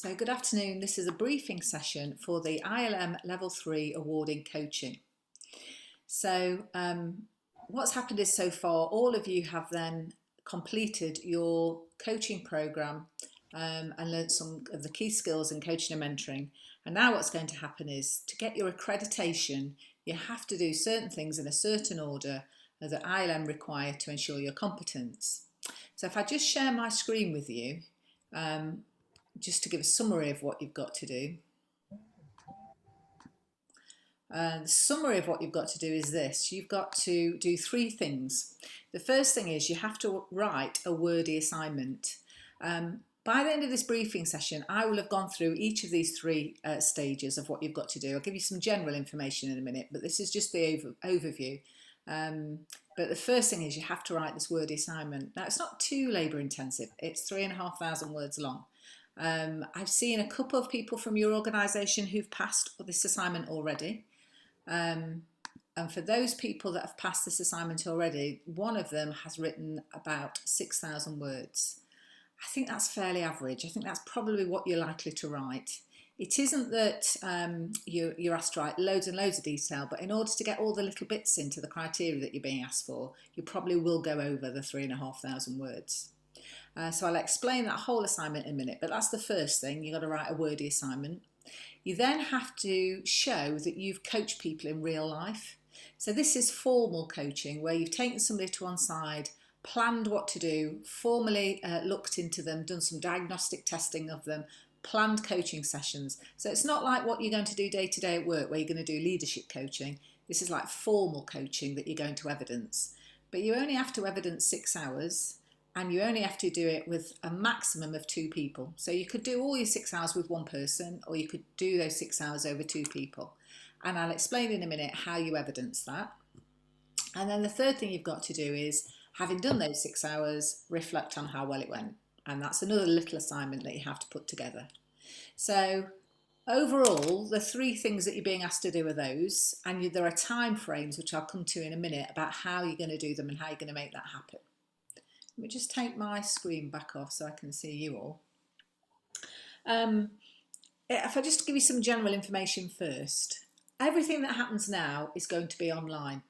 So good afternoon, this is a briefing session for the ILM Level 3 Awarding Coaching. So what's happened is so far all of you have then completed your coaching programme and learned some of the key skills in coaching and mentoring. And now what's going to happen is to get your accreditation you have to do certain things in a certain order that ILM require to ensure your competence. So if I just share my screen with you, just to give a summary of what you've got to do. The summary of what you've got to do is this. You've got to do three things. The first thing is you have to write a wordy assignment. By the end of this briefing session, I will have gone through each of these three stages of what you've got to do. I'll give you some general information in a minute, but this is just the overview. But the first thing is you have to write this wordy assignment. Now, it's not too labour intensive. It's 3,500 words long. I've seen a couple of people from your organisation who've passed this assignment already. And for those people that have passed this assignment already, one of them has written about 6,000 words. I think that's fairly average. I think that's probably what you're likely to write. It isn't that you're asked to write loads and loads of detail, but in order to get all the little bits into the criteria that you're being asked for, you probably will go over the 3,500 words. So I'll explain that whole assignment in a minute, but that's the first thing. You've got to write a wordy assignment. You then have to show that you've coached people in real life. So this is formal coaching, where you've taken somebody to one side, planned what to do, formally looked into them, done some diagnostic testing of them, planned coaching sessions. So it's not like what you're going to do day to day at work, where you're going to do leadership coaching. This is like formal coaching that you're going to evidence. But you only have to evidence 6 hours. And you only have to do it with a maximum of 2 people. So you could do all your 6 hours with one person, or you could do those 6 hours over 2 people. And I'll explain in a minute how you evidence that. And then the third thing you've got to do is, having done those 6 hours, reflect on how well it went. And that's another little assignment that you have to put together. So overall, the 3 things that you're being asked to do are those. And there are time frames, which I'll come to in a minute, about how you're going to do them and how you're going to make that happen. Let me just take my screen back off so I can see you all. If I just give you some general information first, everything that happens now is going to be online.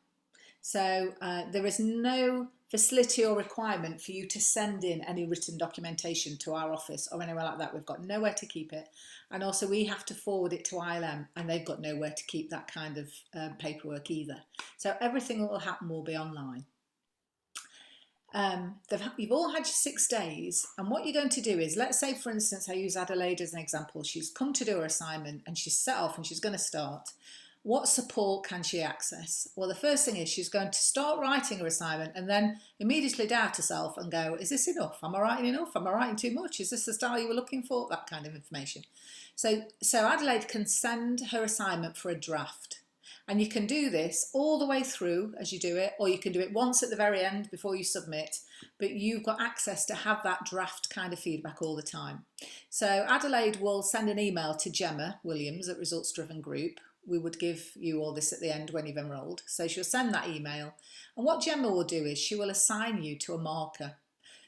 So there is no facility or requirement for you to send in any written documentation to our office or anywhere like that. We've got nowhere to keep it. And also we have to forward it to ILM, and they've got nowhere to keep that kind of paperwork either. So everything that will happen will be online. You've all had your 6 days, and what you're going to do is, let's say for instance I use Adelaide as an example. She's come to do her assignment and she's set off and she's going to start. What support can she access? Well, the first thing is she's going to start writing her assignment and then immediately doubt herself and go, is this enough? Am I writing enough? Am I writing too much? Is this the style you were looking for? That kind of information. So Adelaide can send her assignment for a draft. And you can do this all the way through as you do it, or you can do it once at the very end before you submit, but you've got access to have that draft kind of feedback all the time. So Adelaide will send an email to Gemma Williams at Results Driven Group. We would give you all this at the end when you've enrolled. So she'll send that email. And what Gemma will do is she will assign you to a marker.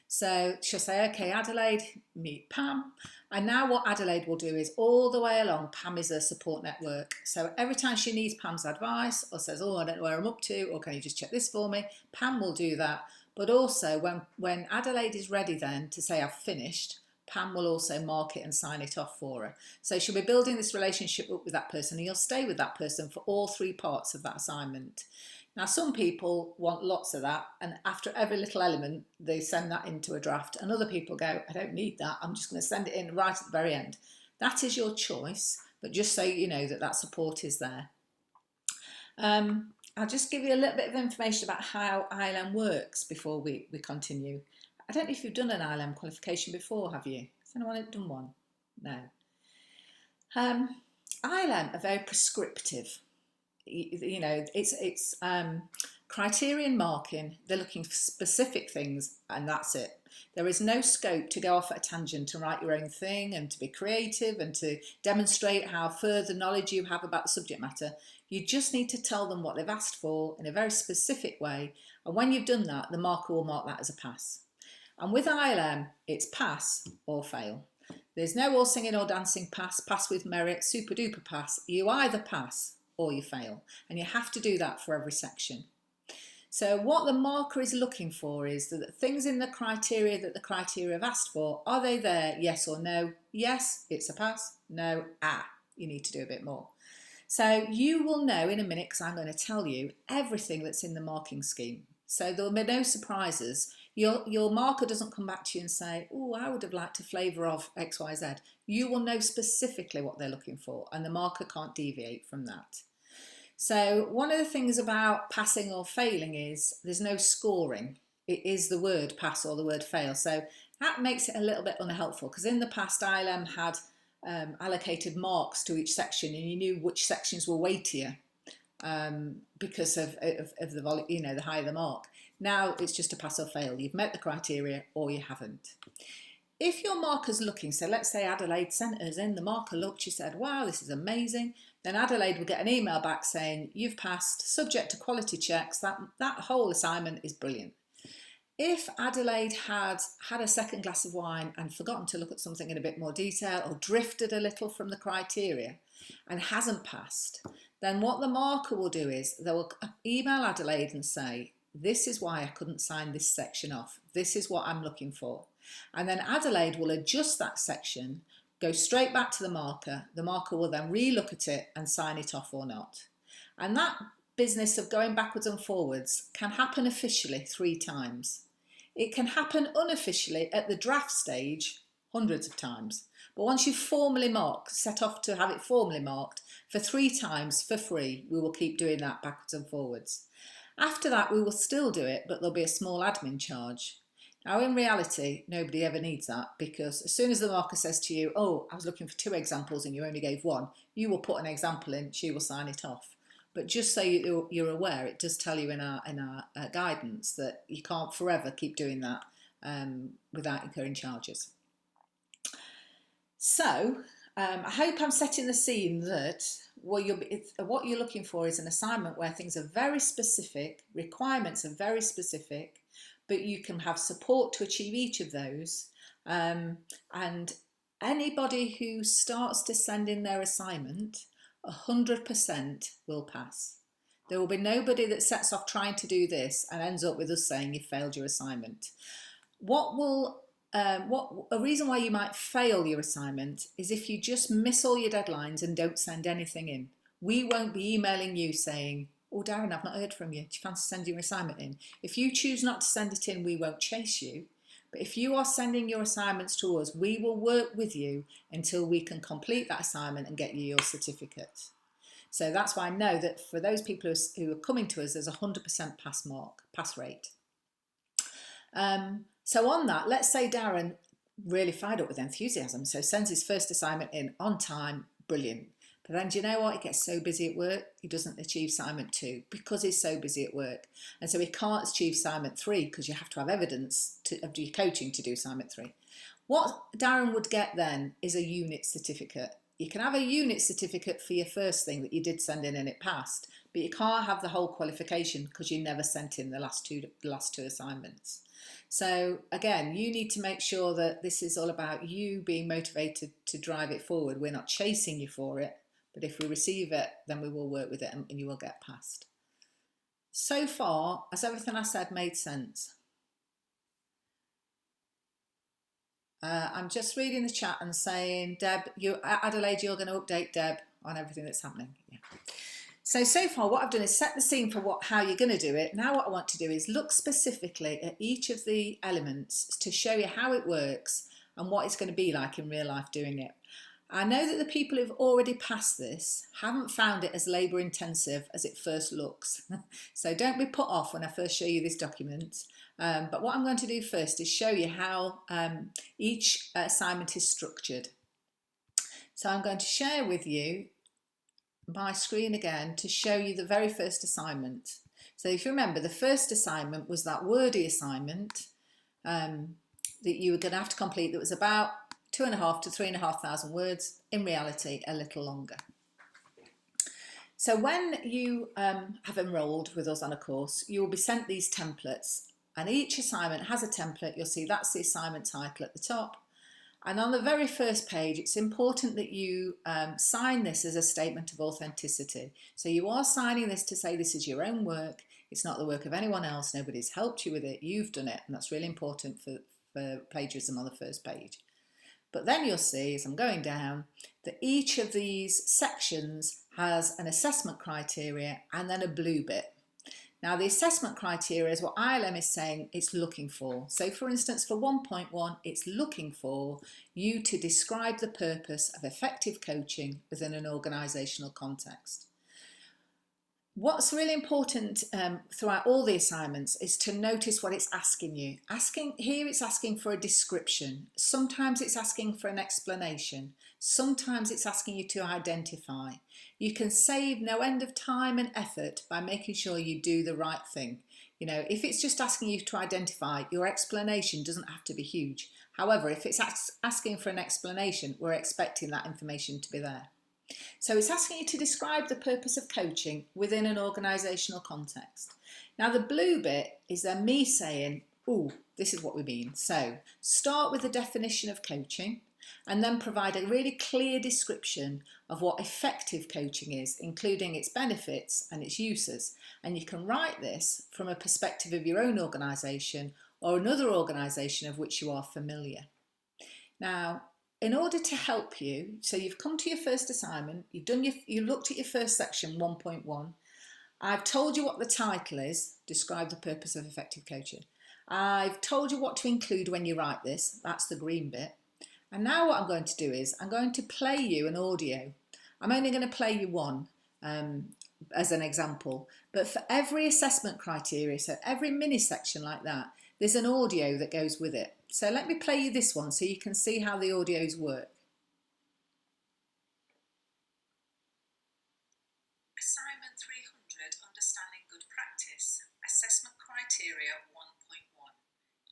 So she'll say, okay, Adelaide, meet Pam. And now what Adelaide will do is all the way along, Pam is her support network. So every time she needs Pam's advice or says, oh, I don't know where I'm up to, or can you just check this for me? Pam will do that. But also when Adelaide is ready then to say I've finished, Pam will also mark it and sign it off for her. So she'll be building this relationship up with that person, and you'll stay with that person for all 3 parts of that assignment. Now, some people want lots of that, and after every little element, they send that into a draft, and other people go, I don't need that, I'm just going to send it in right at the very end. That is your choice, but just so you know that support is there. I'll just give you a little bit of information about how ILM works before we continue. I don't know if you've done an ILM qualification before, have you? Has anyone done one? No. ILM are very prescriptive. You know, it's criterion marking. They're looking for specific things, and that's it. There is no scope to go off at a tangent and write your own thing and to be creative and to demonstrate how further knowledge you have about the subject matter. You just need to tell them what they've asked for in a very specific way, and when you've done that, the marker will mark that as a pass. And with ILM, it's pass or fail. There's no all singing or dancing pass, pass with merit, super duper pass. You either pass or you fail, and you have to do that for every section. So what the marker is looking for is that things in the criteria that the criteria have asked for, are they there, yes or no? Yes, it's a pass. No, you need to do a bit more. So you will know in a minute, because I'm going to tell you everything that's in the marking scheme. So there will be no surprises. Your marker doesn't come back to you and say, oh, I would have liked a flavour of X, Y, Z. You will know specifically what they're looking for, and the marker can't deviate from that. So one of the things about passing or failing is there's no scoring. It is the word pass or the word fail. So that makes it a little bit unhelpful, because in the past ILM had allocated marks to each section, and you knew which sections were weightier because of the volume, you know, the higher the mark. Now it's just a pass or fail. You've met the criteria or you haven't. If your marker's looking, so let's say Adelaide sent us in, the marker looked, she said, wow, this is amazing. Then Adelaide will get an email back saying, you've passed, subject to quality checks, that whole assignment is brilliant. If Adelaide had a second glass of wine and forgotten to look at something in a bit more detail, or drifted a little from the criteria and hasn't passed, then what the marker will do is they will email Adelaide and say, this is why I couldn't sign this section off. This is what I'm looking for. And then Adelaide will adjust that section, go straight back to the marker. The marker will then re-look at it and sign it off or not. And that business of going backwards and forwards can happen officially 3 times. It can happen unofficially at the draft stage hundreds of times. But once you've formally marked, set off to have it formally marked, for 3 times for free, we will keep doing that backwards and forwards. After that, we will still do it, but there'll be a small admin charge. Now, in reality, nobody ever needs that, because as soon as the marker says to you, oh, I was looking for 2 examples and you only gave 1, you will put an example in, she will sign it off. But just so you're aware, it does tell you in our guidance that you can't forever keep doing that without incurring charges. So I hope I'm setting the scene that what you're looking for is an assignment where things are very specific, requirements are very specific, but you can have support to achieve each of those. And anybody who starts to send in their assignment, 100% will pass. There will be nobody that sets off trying to do this and ends up with us saying you failed your assignment. A reason why you might fail your assignment is if you just miss all your deadlines and don't send anything in. We won't be emailing you saying, oh, Darren, I've not heard from you. Do you fancy sending your assignment in? If you choose not to send it in, we won't chase you. But if you are sending your assignments to us, we will work with you until we can complete that assignment and get you your certificate. So that's why I know that for those people who are coming to us, there's a 100% pass rate. So on that, let's say Darren really fired up with enthusiasm, so sends his first assignment in on time, brilliant. But then do you know what? He gets so busy at work, he doesn't achieve assignment 2 because he's so busy at work. And so he can't achieve assignment 3 because you have to have evidence of your coaching to do assignment 3. What Darren would get then is a unit certificate. You can have a unit certificate for your first thing that you did send in and it passed, but you can't have the whole qualification because you never sent in the last two assignments. So again, you need to make sure that this is all about you being motivated to drive it forward. We're not chasing you for it, but if we receive it, then we will work with it and you will get passed. So far, has everything I said made sense? I'm just reading the chat and saying, Deb, Adelaide, you're going to update Deb on everything that's happening. Yeah. So far what I've done is set the scene for how you're going to do it. Now what I want to do is look specifically at each of the elements to show you how it works and what it's going to be like in real life doing it. I know that the people who've already passed this haven't found it as labour intensive as it first looks. So don't be put off when I first show you this document. But what I'm going to do first is show you how each assignment is structured. So I'm going to share with you my screen again to show you the very first assignment. So if you remember, the first assignment was that wordy assignment that you were going to have to complete that was about 2,500 to 3,500 words, in reality a little longer. So when you have enrolled with us on a course, you will be sent these templates, and each assignment has a template. You'll see that's the assignment title at the top, And on the very first page, it's important that you sign this as a statement of authenticity. So you are signing this to say this is your own work. It's not the work of anyone else. Nobody's helped you with it. You've done it. And that's really important for plagiarism on the first page. But then you'll see, as I'm going down, that each of these sections has an assessment criteria and then a blue bit. Now, the assessment criteria is what ILM is saying it's looking for. So, for instance, for 1.1, it's looking for you to describe the purpose of effective coaching within an organisational context. What's really important throughout all the assignments is to notice what it's asking you. Here it's asking for a description. Sometimes it's asking for an explanation. Sometimes it's asking you to identify. You can save no end of time and effort by making sure you do the right thing. You know, if it's just asking you to identify, your explanation doesn't have to be huge. However, if it's asking for an explanation, we're expecting that information to be there. So it's asking you to describe the purpose of coaching within an organisational context. Now the blue bit is then me saying, oh, this is what we mean. So start with the definition of coaching and then provide a really clear description of what effective coaching is, including its benefits and its uses. And you can write this from a perspective of your own organisation or another organisation of which you are familiar. Now, in order to help you, so you've come to your first assignment, you looked at your first section, 1.1. I've told you what the title is, describe the purpose of effective coaching. I've told you what to include when you write this, that's the green bit. And now what I'm going to do is I'm going to play you an audio. I'm only going to play you one as an example, but for every assessment criteria, so every mini section like that, there's an audio that goes with it. So let me play you this one so you can see how the audios work. Assignment 300, Understanding Good Practice, Assessment Criteria 1.1.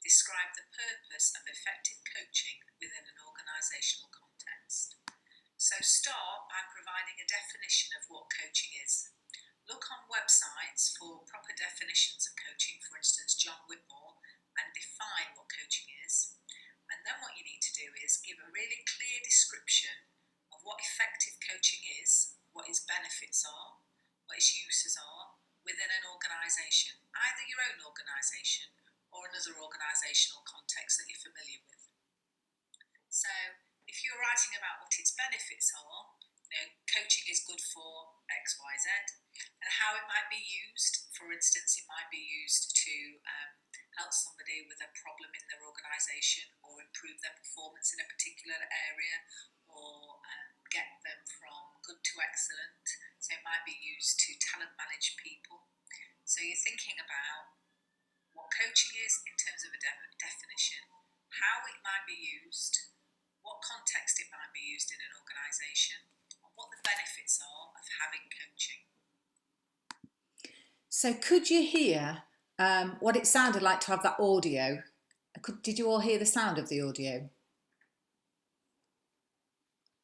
Describe the purpose of effective coaching within an organisational context. So start by providing a definition of what coaching is. Look on websites for proper definitions of coaching, for instance John Whitmore, and define what coaching is. And then what you need to do is give a really clear description of what effective coaching is, what its benefits are, what its uses are within an organisation, either your own organisation or another organisational context that you're familiar with. So if you're writing about what its benefits are, coaching is good for X, Y, Z, and how it might be used. For instance, it might be used to help somebody with a problem in their organisation or improve their performance in a particular area or get them from good to excellent. So it might be used to talent manage people. So you're thinking about what coaching is in terms of a definition, how it might be used, what context it might be used in an organisation, and what the benefits are of having coaching. So could you hear what it sounded like to have that audio? Did you all hear the sound of the audio?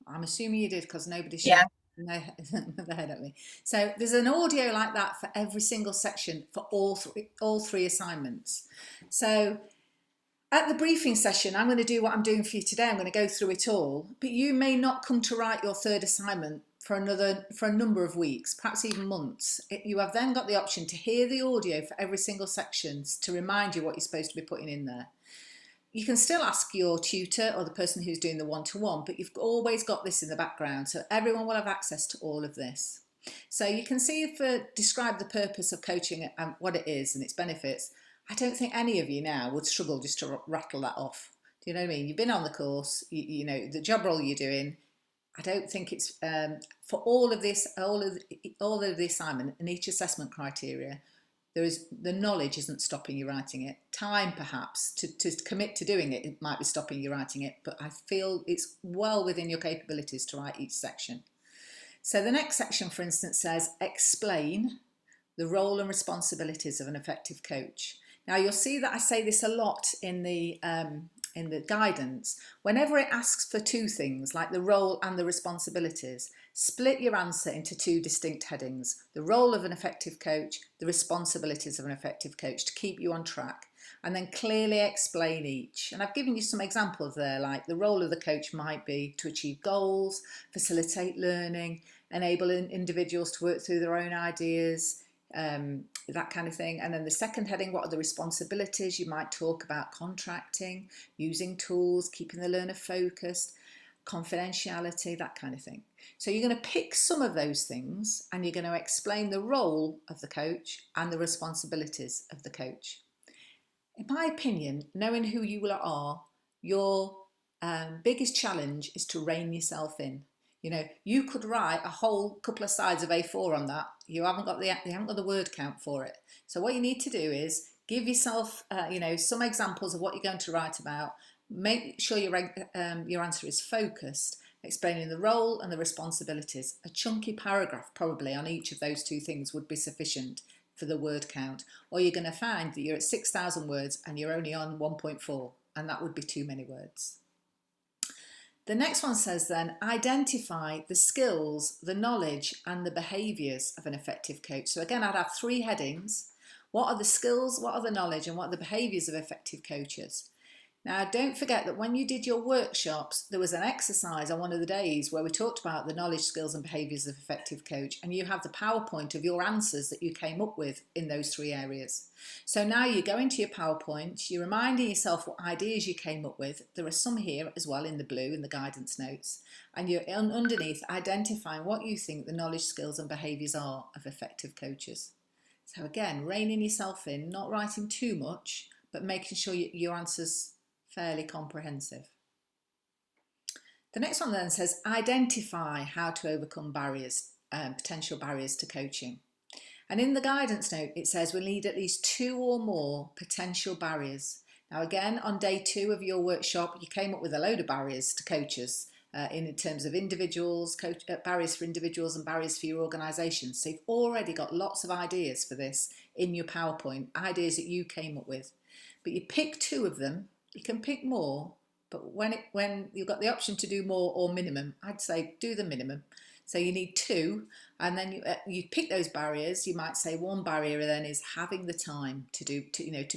I'm assuming you did because nobody shouted their head at me. So there's an audio like that for every single section for all three assignments. So at the briefing session, I'm going to do what I'm doing for you today. I'm going to go through it all, but you may not come to write your third assignment for a number of weeks, perhaps even months. You have then got the option to hear the audio for every single section to remind you what you're supposed to be putting in there. You can still ask your tutor or the person who's doing the one-to-one, but you've always got this in the background, so everyone will have access to all of this. So you can see describe the purpose of coaching and what it is and its benefits. I don't think any of you now would struggle just to rattle that off. Do you know what I mean? You've been on the course, you know the job role you're doing. I don't think it's for all of the assignment and each assessment criteria. The knowledge isn't stopping you writing it. Time perhaps to commit to doing it, it might be stopping you writing it, but I feel it's well within your capabilities to write each section. So the next section, for instance, says explain the role and responsibilities of an effective coach. Now you'll see that I say this a lot in the guidance. Whenever it asks for two things, like the role and the responsibilities, split your answer into two distinct headings: the role of an effective coach, the responsibilities of an effective coach, to keep you on track. and then clearly explain each. And I've given you some examples there, like the role of the coach might be to achieve goals, facilitate learning, enable individuals to work through their own ideas, that kind of thing. And then the second heading, what are the responsibilities? You might talk about contracting, using tools, keeping the learner focused, confidentiality, that kind of thing. So you're going to pick some of those things and you're going to explain the role of the coach and the responsibilities of the coach. In my opinion, knowing who you are, your biggest challenge is to rein yourself in. You know, you could write a whole couple of sides of A4 on that. You haven't got the word count for it. So what you need to do is give yourself, some examples of what you're going to write about. Make sure your answer is focused, explaining the role and the responsibilities. A chunky paragraph probably on each of those two things would be sufficient for the word count, or you're going to find that you're at 6,000 words and you're only on 1.4, and that would be too many words. The next one says then, identify the skills, the knowledge and the behaviours of an effective coach. So again, I'd have three headings. What are the skills, what are the knowledge and what are the behaviours of effective coaches? Now, don't forget that when you did your workshops, there was an exercise on one of the days where we talked about the knowledge, skills and behaviours of effective coach, and you have the PowerPoint of your answers that you came up with in those three areas. So now you go into your PowerPoint, you're reminding yourself what ideas you came up with. There are some here as well in the blue in the guidance notes, and you're underneath identifying what you think the knowledge, skills and behaviours are of effective coaches. So again, reining yourself in, not writing too much, but making sure your answers fairly comprehensive. The next one then says identify how to overcome barriers, potential barriers to coaching. And in the guidance note it says we'll need at least 2 or more potential barriers. Now again, on day 2 of your workshop you came up with a load of barriers to coaches in terms of individuals, barriers for individuals and barriers for your organisation. So you've already got lots of ideas for this in your PowerPoint, ideas that you came up with. But you pick 2 of them. You can pick more, but when you've got the option to do more or minimum, I'd say do the minimum. So you need 2, and then you pick those barriers. You might say one barrier then is having the time to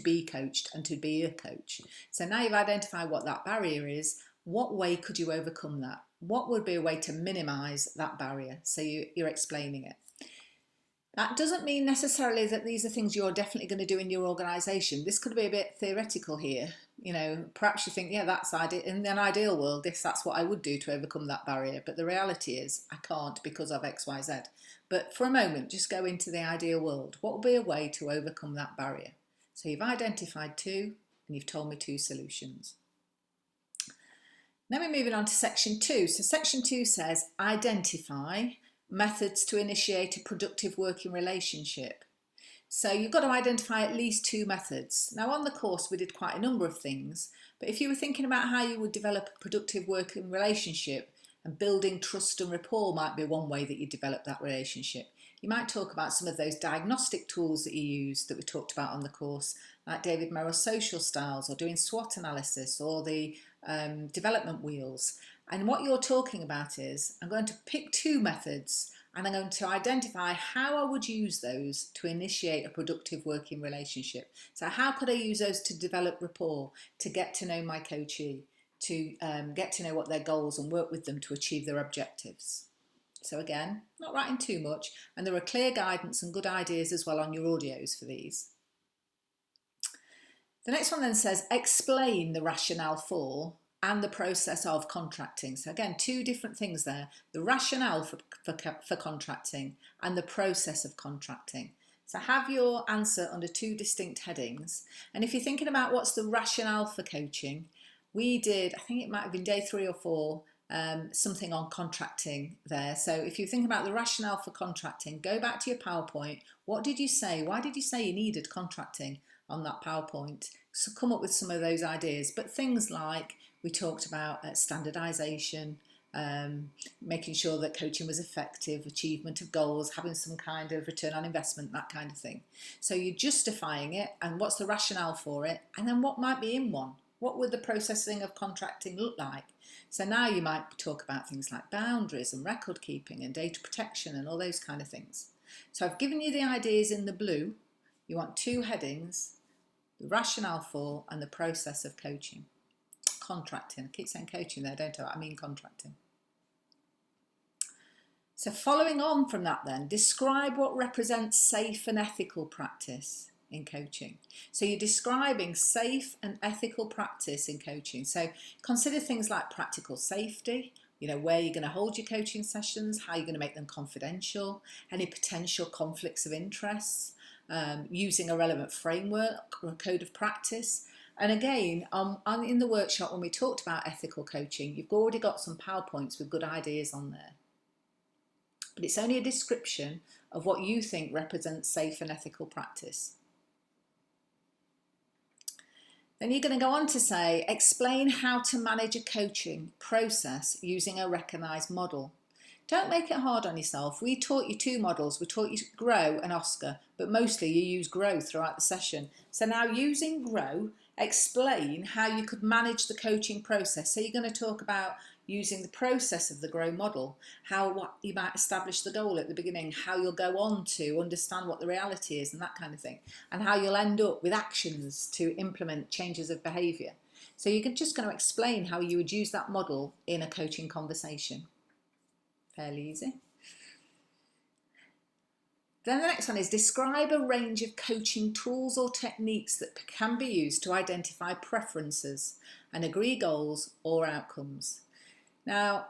be coached and to be a coach. So now you've identified what that barrier is. What way could you overcome that? What would be a way to minimise that barrier? So you're explaining it. That doesn't mean necessarily that these are things you're definitely going to do in your organisation. This could be a bit theoretical here. You know, perhaps you think, yeah, that's in an ideal world, that's what I would do to overcome that barrier. But the reality is I can't because of X, Y, Z. But for a moment, just go into the ideal world. What would be a way to overcome that barrier? So you've identified 2 and you've told me 2 solutions. Then we're moving on to section 2. So section 2 says identify methods to initiate a productive working relationship. So you've got to identify at least 2 methods. Now on the course we did quite a number of things, but if you were thinking about how you would develop a productive working relationship, and building trust and rapport might be one way that you develop that relationship. You might talk about some of those diagnostic tools that you use that we talked about on the course, like David Merrill's social styles, or doing SWOT analysis, or the development wheels. And what you're talking about is, I'm going to pick 2 methods and I'm going to identify how I would use those to initiate a productive working relationship. So how could I use those to develop rapport, to get to know my coachee, to get to know what their goals and work with them to achieve their objectives. So again, not writing too much, and there are clear guidance and good ideas as well on your audios for these. The next one then says explain the rationale for and the process of contracting. So again, 2 different things there, the rationale for contracting and the process of contracting. So have your answer under 2 distinct headings. And if you're thinking about what's the rationale for coaching, we did, I think it might have been day 3 or 4, something on contracting there. So if you think about the rationale for contracting, go back to your PowerPoint. What did you say? Why did you say you needed contracting on that PowerPoint? So come up with some of those ideas. But things like we talked about standardisation, making sure that coaching was effective, achievement of goals, having some kind of return on investment, that kind of thing. So you're justifying it and what's the rationale for it, and then what might be in one. What would the processing of contracting look like? So now you might talk about things like boundaries and record keeping and data protection and all those kind of things. So I've given you the ideas in the blue. You want 2 headings. the rationale for, and the process of coaching. Contracting. I keep saying coaching there, don't I? I mean contracting. So following on from that then, describe what represents safe and ethical practice in coaching. So you're describing safe and ethical practice in coaching. So consider things like practical safety, where you're going to hold your coaching sessions, how you're going to make them confidential, any potential conflicts of interest, using a relevant framework or a code of practice. And again, in the workshop when we talked about ethical coaching, you've already got some PowerPoints with good ideas on there. But it's only a description of what you think represents safe and ethical practice. Then you're going to go on to say, explain how to manage a coaching process using a recognised model. Don't make it hard on yourself. We taught you two models. We taught you GROW and OSCAR, but mostly you use GROW throughout the session. So now using GROW, explain how you could manage the coaching process. So you're going to talk about using the process of the GROW model, how you might establish the goal at the beginning, how you'll go on to understand what the reality is and that kind of thing, and how you'll end up with actions to implement changes of behaviour. So you're just going to explain how you would use that model in a coaching conversation. Fairly easy. Then the next one is describe a range of coaching tools or techniques that can be used to identify preferences and agree goals or outcomes. Now,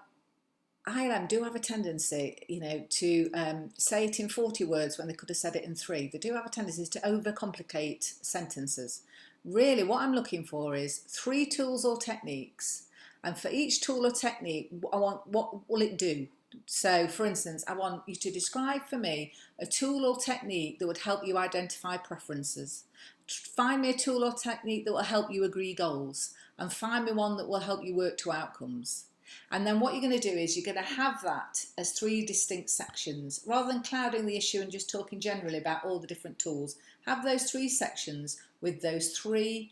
ILM do have a tendency, to say it in 40 words when they could have said it in 3. They do have a tendency to overcomplicate sentences. Really, what I'm looking for is 3 tools or techniques, and for each tool or technique, what will it do? So, for instance, I want you to describe for me a tool or technique that would help you identify preferences. Find me a tool or technique that will help you agree goals, and find me one that will help you work to outcomes. And then what you're going to do is you're going to have that as 3 distinct sections. Rather than clouding the issue and just talking generally about all the different tools, have those 3 sections with those 3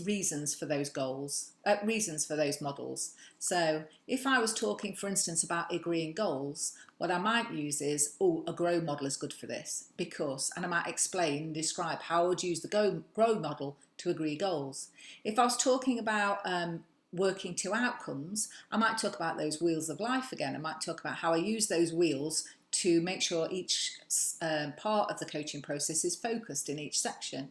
reasons for those goals, reasons for those models. So if I was talking, for instance, about agreeing goals, what I might use is, a GROW model is good for this because, and I might explain and describe how I would use the GROW model to agree goals. If I was talking about working to outcomes, I might talk about those wheels of life again. I might talk about how I use those wheels to make sure each part of the coaching process is focused in each section.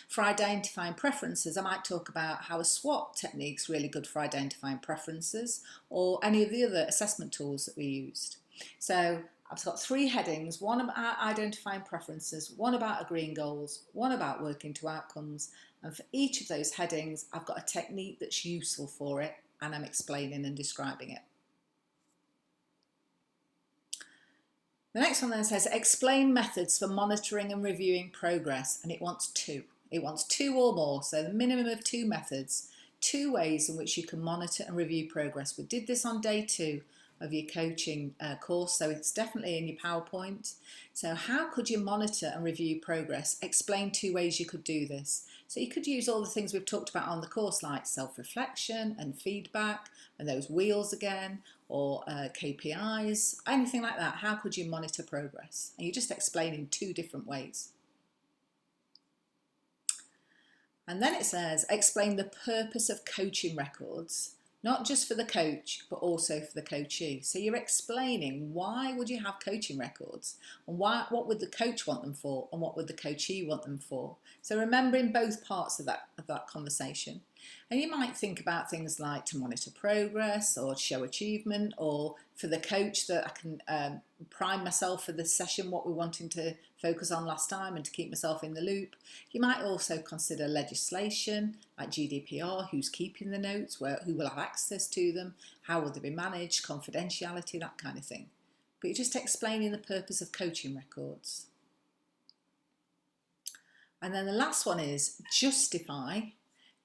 For identifying preferences, I might talk about how a SWOT technique is really good for identifying preferences, or any of the other assessment tools that we used. So I've got 3 headings, one about identifying preferences, one about agreeing goals, one about working to outcomes, and for each of those headings I've got a technique that's useful for it and I'm explaining and describing it. The next one then says explain methods for monitoring and reviewing progress, and it wants 2. It wants 2 or more, so the minimum of 2 methods, 2 ways in which you can monitor and review progress. We did this on day 2 of your coaching course, so it's definitely in your PowerPoint. So how could you monitor and review progress? Explain 2 ways you could do this. So you could use all the things we've talked about on the course, like self-reflection and feedback and those wheels again, or KPIs, anything like that. How could you monitor progress? And you just explain in 2 different ways. And then it says, explain the purpose of coaching records, not just for the coach, but also for the coachee. So you're explaining why would you have coaching records, and what would the coach want them for, and what would the coachee want them for. So remembering both parts of that conversation. And you might think about things like to monitor progress or show achievement, or for the coach that I can prime myself for the session, what we're wanting to focus on last time, and to keep myself in the loop. You might also consider legislation like GDPR, who's keeping the notes, who will have access to them, how will they be managed, confidentiality, that kind of thing. But you're just explaining the purpose of coaching records. And then the last one is justify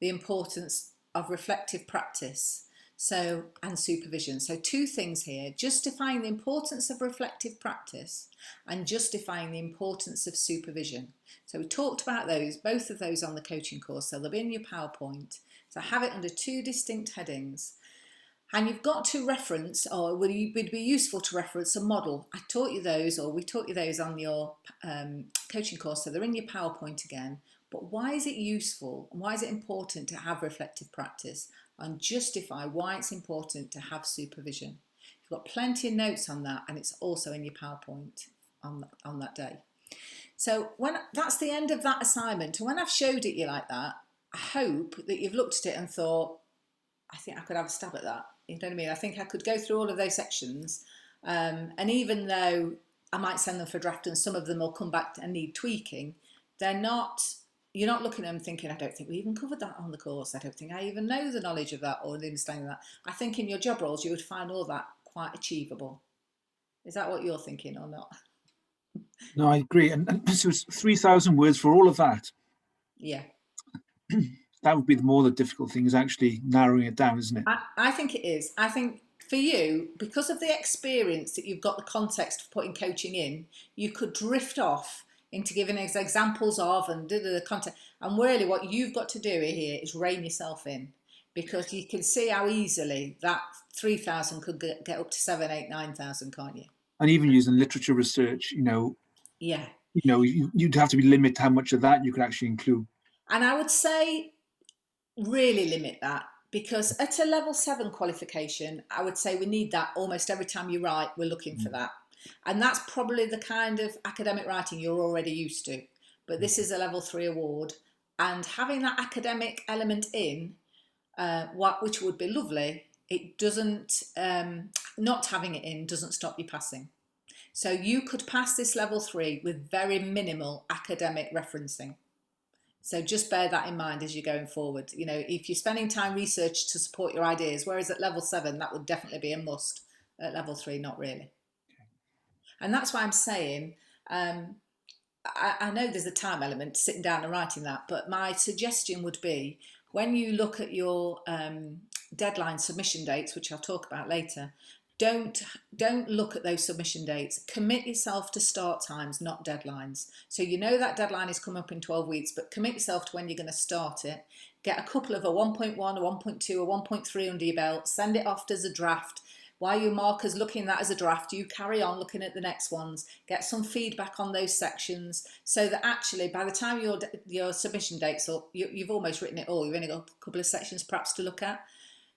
the importance of reflective practice and supervision. So 2 things here, justifying the importance of reflective practice and justifying the importance of supervision. So we talked about both of those on the coaching course, so they'll be in your PowerPoint. So have it under 2 distinct headings. And you've got to reference, or would be useful to reference a model. I taught you those, or we taught you those on your coaching course, so they're in your PowerPoint again. But why is it useful and why is it important to have reflective practice, and justify why it's important to have supervision. You've got plenty of notes on that, and it's also in your PowerPoint on that day. So when that's the end of that assignment, and when I've showed it you like that, I hope that you've looked at it and thought, I think I could have a stab at that. You know what I mean? I think I could go through all of those sections, and even though I might send them for draft and some of them will come back and need tweaking, they're not, you're not looking at them thinking, I don't think we even covered that on the course. I don't think I even know the knowledge of that or the understanding of that. I think in your job roles, you would find all that quite achievable. Is that what you're thinking or not? No, I agree. And so it's 3,000 words for all of that. Yeah. That would be the more the difficult thing, is actually narrowing it down, isn't it? I think it is. I think for you, because of the experience that you've got, the context of putting coaching in, you could drift off into giving us examples of and the content. And really what you've got to do here is rein yourself in, because you can see how easily that 3,000 could get up to 7, 8, 9,000, can't you? And even using literature research, Yeah. You'd have to be limited how much of that you could actually include. And I would say really limit that, because at a level 7 qualification, I would say we need that almost every time you write. We're looking for that. And that's probably the kind of academic writing you're already used to. But this is a level 3 award. And having that academic element in, which would be lovely, it doesn't, not having it in doesn't stop you passing. So you could pass this level 3 with very minimal academic referencing. So just bear that in mind as you're going forward. If you're spending time research to support your ideas, whereas at level 7, that would definitely be a must. At level 3, not really. And that's why I'm saying, I know there's a time element to sitting down and writing that, but my suggestion would be, when you look at your deadline submission dates, which I'll talk about later, don't look at those submission dates. Commit yourself to start times, not deadlines. So that deadline is coming up in 12 weeks, but commit yourself to when you're going to start it. Get a couple of a 1.1, a 1.2, a 1.3 under your belt. Send it off as a draft. While your marker's looking at that as a draft, you carry on looking at the next ones. Get some feedback on those sections, so that actually by the time your submission date's up, you've almost written it all. You've only got a couple of sections perhaps to look at.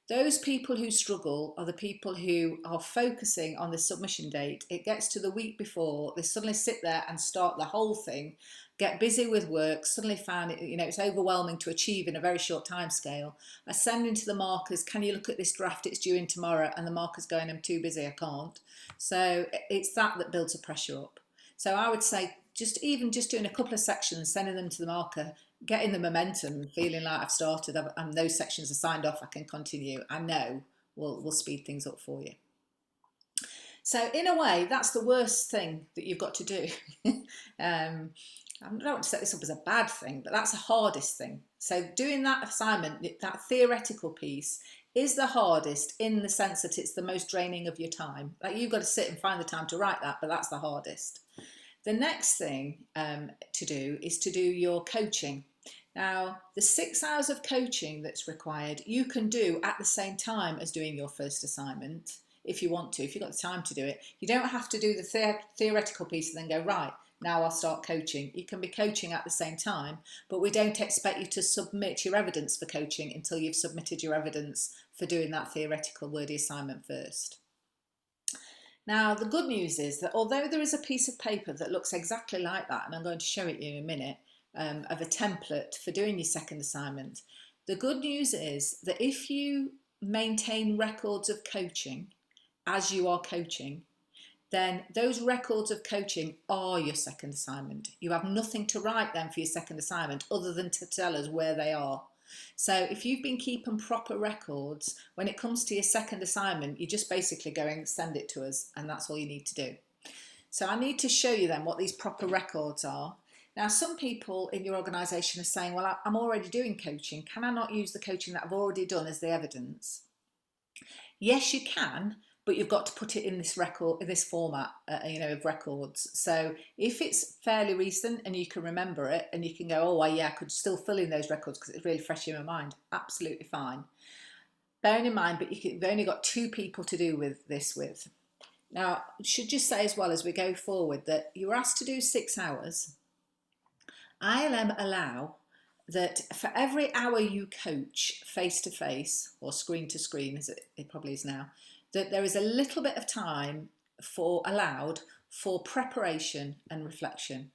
Those people who struggle are the people who are focusing on the submission date. It gets to the week before, they suddenly sit there and start the whole thing, get busy with work, suddenly find it's overwhelming to achieve in a very short time scale. I send into the markers, can you look at this draft, it's due in tomorrow, and the marker's going, I'm too busy, I can't. So it's that builds the pressure up. So I would say just doing a couple of sections, sending them to the marker, getting the momentum, feeling like I've started and those sections are signed off, I can continue, I know will speed things up for you. So in a way, that's the worst thing that you've got to do. I don't want to set this up as a bad thing, but that's the hardest thing. So doing that assignment, that theoretical piece, is the hardest, in the sense that it's the most draining of your time. Like, you've got to sit and find the time to write that, but that's the hardest. The next thing to do is to do your coaching. Now, the 6 hours of coaching that's required, you can do at the same time as doing your first assignment, if you want to, if you've got the time to do it. You don't have to do the theoretical piece and then go, right, now I'll start coaching. You can be coaching at the same time, but we don't expect you to submit your evidence for coaching until you've submitted your evidence for doing that theoretical wordy assignment first. Now, the good news is that although there is a piece of paper that looks exactly like that, and I'm going to show it you in a minute, of a template for doing your second assignment, the good news is that if you maintain records of coaching as you are coaching, then those records of coaching are your second assignment. You have nothing to write then for your second assignment other than to tell us where they are. So if you've been keeping proper records, when it comes to your second assignment, you're just basically going, send it to us, and that's all you need to do. So I need to show you then what these proper records are. Now, some people in your organisation are saying, well, I'm already doing coaching. Can I not use the coaching that I've already done as the evidence? Yes, you can, but you've got to put it in this format, of records. So if it's fairly recent and you can remember it and you can go, oh, well, yeah, I could still fill in those records because it's really fresh in my mind, absolutely fine. Bearing in mind, but you've only got 2 people to do this with. Now, I should just say as well as we go forward that you're asked to do 6 hours. ILM allow that for every hour you coach face to face or screen to screen, as it probably is now, that there is a little bit of time allowed for preparation and reflection.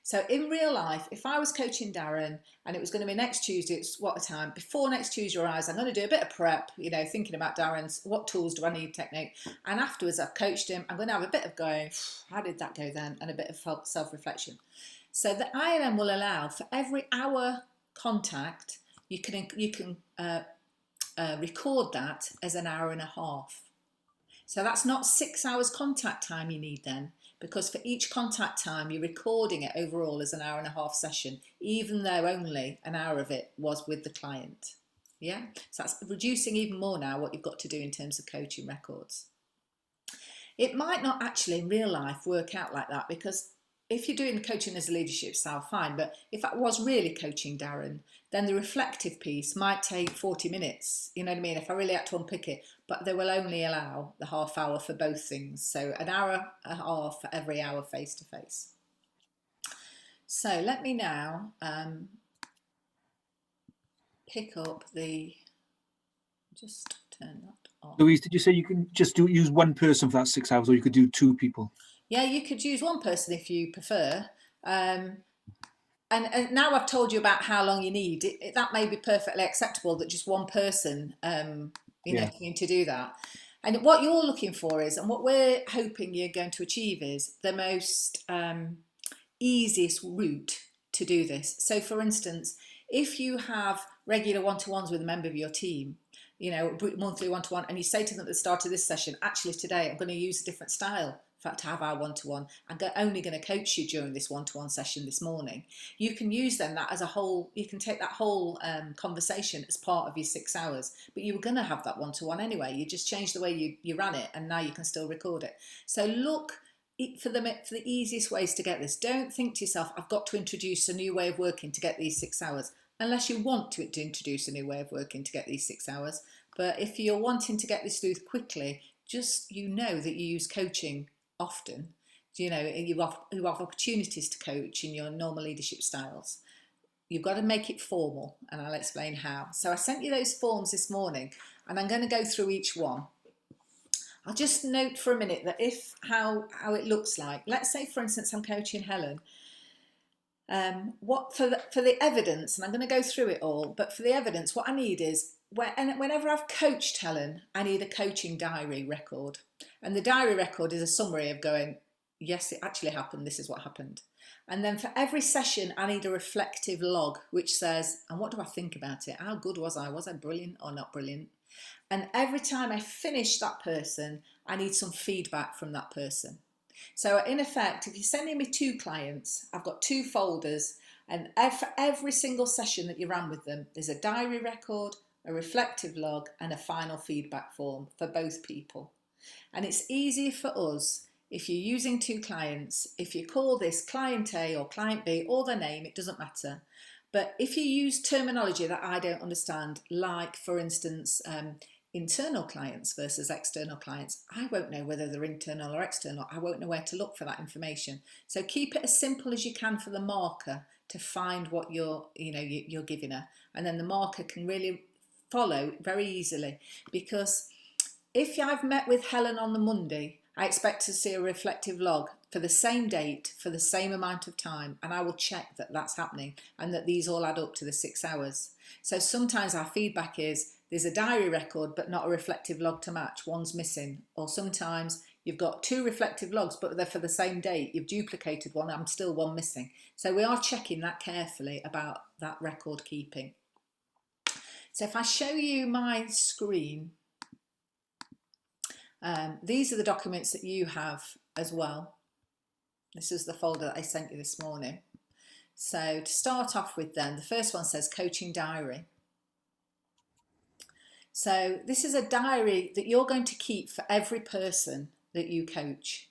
So in real life, if I was coaching Darren and it was going to be next Tuesday, it's what a time, before next Tuesday Rise, I'm going to do a bit of prep, thinking about Darren's, what tools do I need, technique. And afterwards I've coached him, I'm going to have a bit of going, how did that go then? And a bit of self-reflection. So the ILM will allow for every hour contact, you can record that as an hour and a half. So that's not 6 hours contact time you need then, because for each contact time you're recording it overall as an hour and a half session, even though only an hour of it was with the client. Yeah, so that's reducing even more now what you've got to do in terms of coaching records. It might not actually in real life work out like that, because if you're doing coaching as a leadership style, fine, but if I was really coaching Darren, then the reflective piece might take 40 minutes, you know what I mean, if I really had to unpick it, but they will only allow the half hour for both things, so an hour and a half for every hour face to face. So let me now pick up just turn that on. Louise, did you say you can just use one person for that 6 hours, or you could do 2 people? Yeah, you could use one person if you prefer. And now I've told you about how long you need. That may be perfectly acceptable that just one person, can to do that. And what you're looking for is, and what we're hoping you're going to achieve is the most easiest route to do this. So for instance, if you have regular one-to-ones with a member of your team, monthly one-to-one, and you say to them at the start of this session, actually today I'm going to use a different style to have our one-to-one. I'm only going to coach you during this one-to-one session this morning. You can use then that as a whole, you can take that whole conversation as part of your 6 hours, but you were going to have that one-to-one anyway. You just changed the way you ran it, and now you can still record it. So look for the easiest ways to get this. Don't think to yourself, I've got to introduce a new way of working to get these 6 hours, unless you want to introduce a new way of working to get these 6 hours. But if you're wanting to get this through quickly, just that you use coaching often, you have opportunities to coach in your normal leadership styles. You've got to make it formal, and I'll explain how. So I sent you those forms this morning, and I'm going to go through each one. I'll just note for a minute that how it looks like. Let's say, for instance, I'm coaching Helen. For the evidence, and I'm going to go through it all, but for the evidence, what I need is, whenever I've coached Helen, I need a coaching diary record. And the diary record is a summary of going, yes, it actually happened, this is what happened. And then for every session, I need a reflective log, which says, and what do I think about it? How good was I? Was I brilliant or not brilliant? And every time I finish that person, I need some feedback from that person. So in effect, if you're sending me 2 clients, I've got 2 folders, and for every single session that you ran with them, there's a diary record, a reflective log, and a final feedback form for both people. And it's easier for us if you're using 2 clients, if you call this client A or client B or their name, it doesn't matter. But if you use terminology that I don't understand, like for instance, internal clients versus external clients, I won't know whether they're internal or external. I won't know where to look for that information. So keep it as simple as you can for the marker to find what you're giving her, and then the marker can really follow very easily. Because if I've met with Helen on the Monday, I expect to see a reflective log for the same date, for the same amount of time, and I will check that that's happening and that these all add up to the 6 hours. So sometimes our feedback is there's a diary record but not a reflective log to match, one's missing. Or sometimes you've got 2 reflective logs but they're for the same date, you've duplicated one, I'm still one missing. So we are checking that carefully about that record keeping. So if I show you my screen, these are the documents that you have as well. This is the folder that I sent you this morning. So to start off with then, the first one says coaching diary. So this is a diary that you're going to keep for every person that you coach.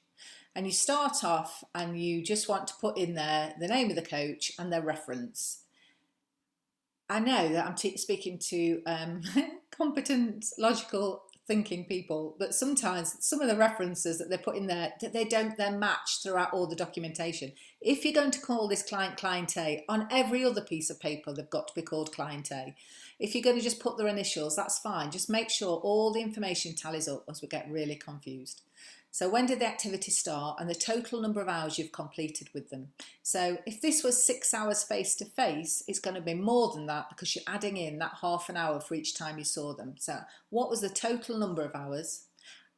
And you start off and you just want to put in there the name of the coach and their reference. I know that I'm speaking to competent, logical thinking people, but sometimes some of the references that they put in there, that they don't then match throughout all the documentation. If you're going to call this client Client A, on every other piece of paper they've got to be called Client A. If you're going to just put their initials, that's fine. Just make sure all the information tallies up, as we get really confused. So when did the activity start and the total number of hours you've completed with them. So if this was 6 hours face to face, it's going to be more than that because you're adding in that half an hour for each time you saw them. So what was the total number of hours?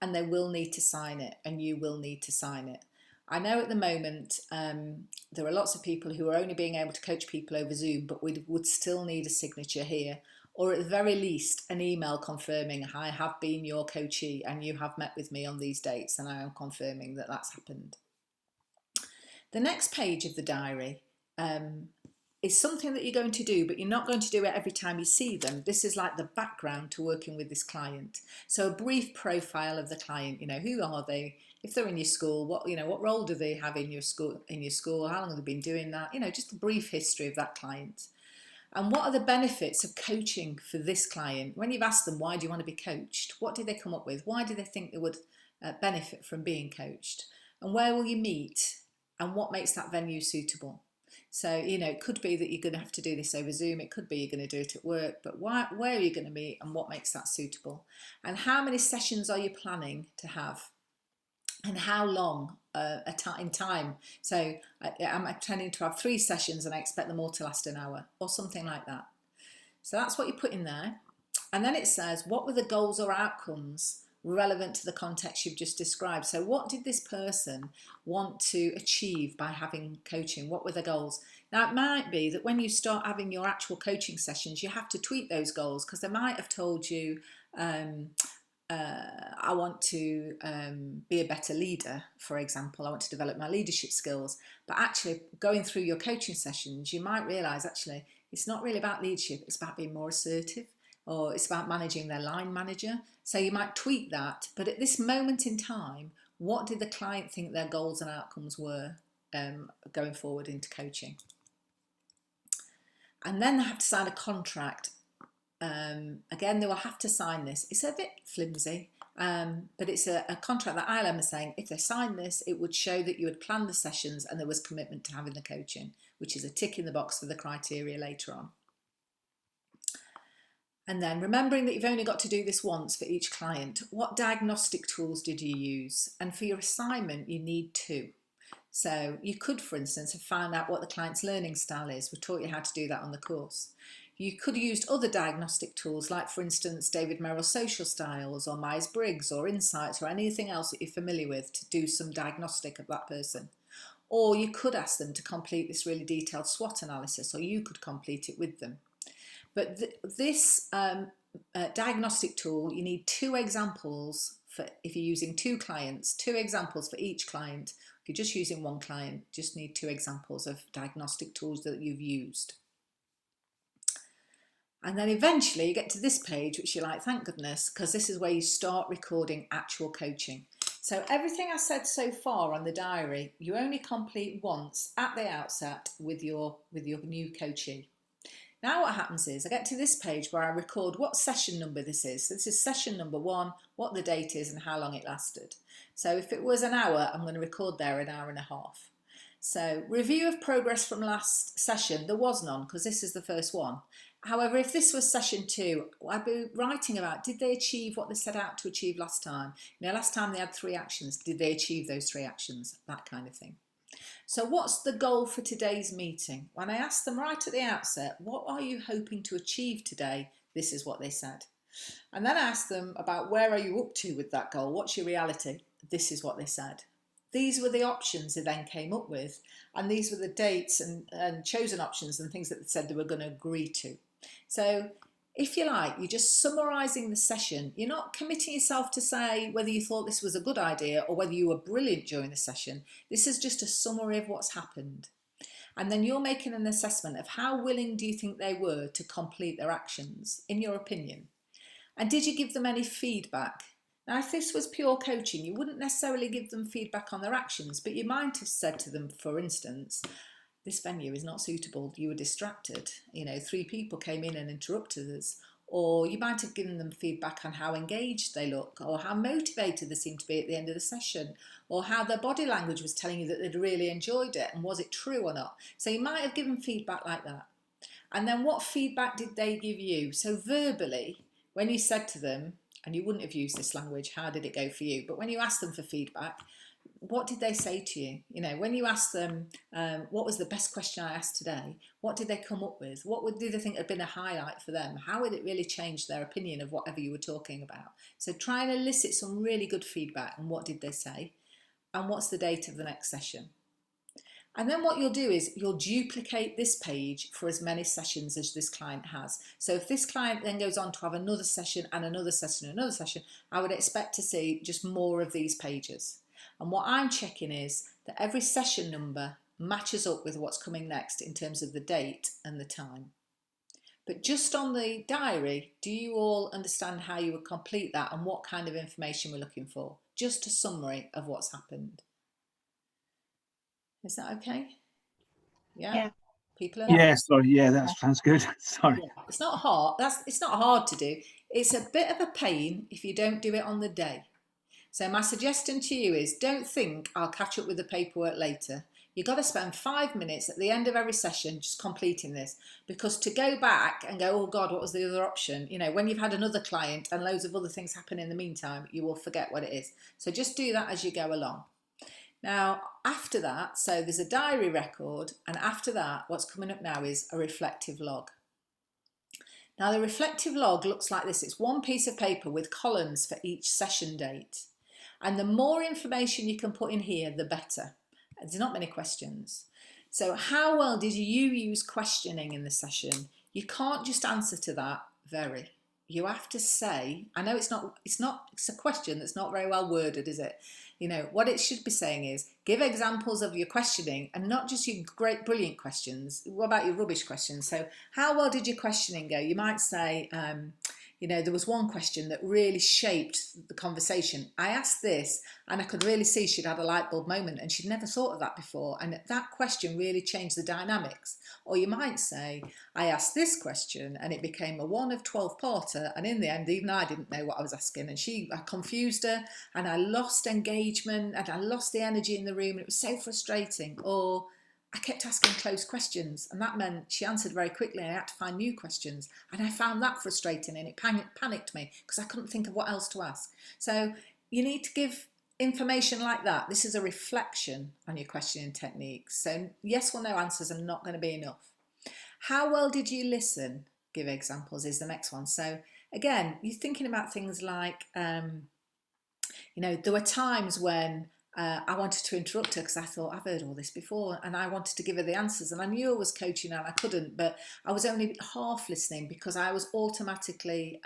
And they will need to sign it, and you will need to sign it. I know at the moment there are lots of people who are only being able to coach people over Zoom, but we would still need a signature here, or at the very least an email confirming I have been your coachee and you have met with me on these dates and I am confirming that that's happened. The next page of the diary is something that you're going to do, but you're not going to do it every time you see them. This is like the background to working with this client. So a brief profile of the client, who are they? If they're in your school, what role do they have in your school? How long have they been doing that? Just a brief history of that client. And what are the benefits of coaching for this client? When you've asked them, why do you want to be coached? What did they come up with? Why do they think they would benefit from being coached? And where will you meet? And what makes that venue suitable? So, it could be that you're going to have to do this over Zoom. It could be you're going to do it at work. But where are you going to meet and what makes that suitable? And how many sessions are you planning to have? And how long in time? So I'm intending to have 3 sessions and I expect them all to last an hour or something like that. So that's what you put in there. And then it says, what were the goals or outcomes relevant to the context you've just described? So what did this person want to achieve by having coaching? What were the goals? Now, it might be that when you start having your actual coaching sessions, you have to tweak those goals because they might have told you, I want to be a better leader, for example. I want to develop my leadership skills. But actually, going through your coaching sessions, you might realise, actually, it's not really about leadership. It's about being more assertive, or it's about managing their line manager. So you might tweak that. But at this moment in time, what did the client think their goals and outcomes were going forward into coaching? And then they have to sign a contract. Again, they will have to sign this. It's a bit flimsy, but it's a contract that ILM is saying if they sign this, it would show that you had planned the sessions and there was commitment to having the coaching, which is a tick in the box for the criteria later on. And then remembering that you've only got to do this once for each client. What diagnostic tools did you use? And for your assignment, you need 2. So you could, for instance, have found out what the client's learning style is. We taught you how to do that on the course. You could have used other diagnostic tools like, for instance, David Merrill's social styles or Myers-Briggs or Insights or anything else that you're familiar with to do some diagnostic of that person. Or you could ask them to complete this really detailed SWOT analysis, or you could complete it with them. But this diagnostic tool, you need 2 examples for if you're using 2 clients, 2 examples for each client. If you're just using 1 client, just need 2 examples of diagnostic tools that you've used. And then eventually you get to this page, which you're like, thank goodness, because this is where you start recording actual coaching. So everything I said so far on the diary, you only complete once at the outset with your new coachee. Now what happens is I get to this page where I record what session number this is. So this is session number 1, what the date is and how long it lasted. So if it was an hour, I'm going to record there an hour and a half. So review of progress from last session, there was none because this is the first one. However, if this was session 2, I'd be writing about, did they achieve what they set out to achieve last time? Last time they had 3 actions. Did they achieve those 3 actions? That kind of thing. So what's the goal for today's meeting? When I asked them right at the outset, what are you hoping to achieve today? This is what they said. And then I asked them about where are you up to with that goal? What's your reality? This is what they said. These were the options they then came up with. And these were the dates and chosen options and things that they said they were going to agree to. So if you like, you're just summarising the session. You're not committing yourself to say whether you thought this was a good idea or whether you were brilliant during the session. This is just a summary of what's happened. And then you're making an assessment of how willing do you think they were to complete their actions, in your opinion. And did you give them any feedback? Now, if this was pure coaching, you wouldn't necessarily give them feedback on their actions, but you might have said to them, for instance, this venue is not suitable, you were distracted, 3 people came in and interrupted us, Or you might have given them feedback on how engaged they look, or how motivated they seem to be at the end of the session, or how their body language was telling you that they'd really enjoyed it, and was it true or not. So you might have given feedback like that. And then what feedback did they give you? So verbally, when you said to them, and you wouldn't have used this language, how did it go for you? But when you asked them for feedback, what did they say to you? You know, when you asked them, what was the best question I asked today? What did they come up with? Did they think had been a highlight for them? How would it really change their opinion of whatever you were talking about? So try and elicit some really good feedback. And what did they say? And what's the date of the next session? And then what you'll do is you'll duplicate this page for as many sessions as this client has. So if this client then goes on to have another session and another session and another session, I would expect to see just more of these pages. And what I'm checking is that every session number matches up with what's coming next in terms of the date and the time. But just on the diary, do you all understand how you would complete that and what kind of information we're looking for? Just a summary of what's happened. Is that okay? Yeah. People are Yeah, sorry. Yeah, that sounds good. Sorry. yeah. It's not hard. It's not hard to do. It's a bit of a pain if you don't do it on the day. So my suggestion to you is don't think I'll catch up with the paperwork later. You've got to spend 5 minutes at the end of every session just completing this, because to go back and go, oh God, what was the other option? You know, when you've had another client and loads of other things happen in the meantime, you will forget what it is. So just do that as you go along. Now, after that, so there's a diary record, and after that, what's coming up now is a reflective log. Now, the reflective log looks like this. It's one piece of paper with columns for each session date. And the more information you can put in here, the better. There's not many questions. So how well did you use questioning in the session? You can't just answer to that very. You have to say, I know it's a question that's not very well worded, is it? You know, what it should be saying is, give examples of your questioning and not just your great, brilliant questions. What about your rubbish questions? So how well did your questioning go? You might say, you know, there was one question that really shaped the conversation. I asked this and I could really see she'd had a light bulb moment and she'd never thought of that before. And that question really changed the dynamics. Or you might say, I asked this question and it became a 1 of 12-parter. And in the end, even I didn't know what I was asking. And I confused her and I lost engagement and I lost the energy in the room. And it was so frustrating. Or I kept asking close questions and that meant she answered very quickly and I had to find new questions, and I found that frustrating and it panicked me because I couldn't think of what else to ask. So you need to give information like that. This is a reflection on your questioning techniques. So yes or no answers are not going to be enough. How well did you listen? Give examples is the next one. So again, you're thinking about things like, you know, there were times when I wanted to interrupt her because I thought, I've heard all this before, and I wanted to give her the answers, and I knew I was coaching and I couldn't, but I was only half listening because I was automatically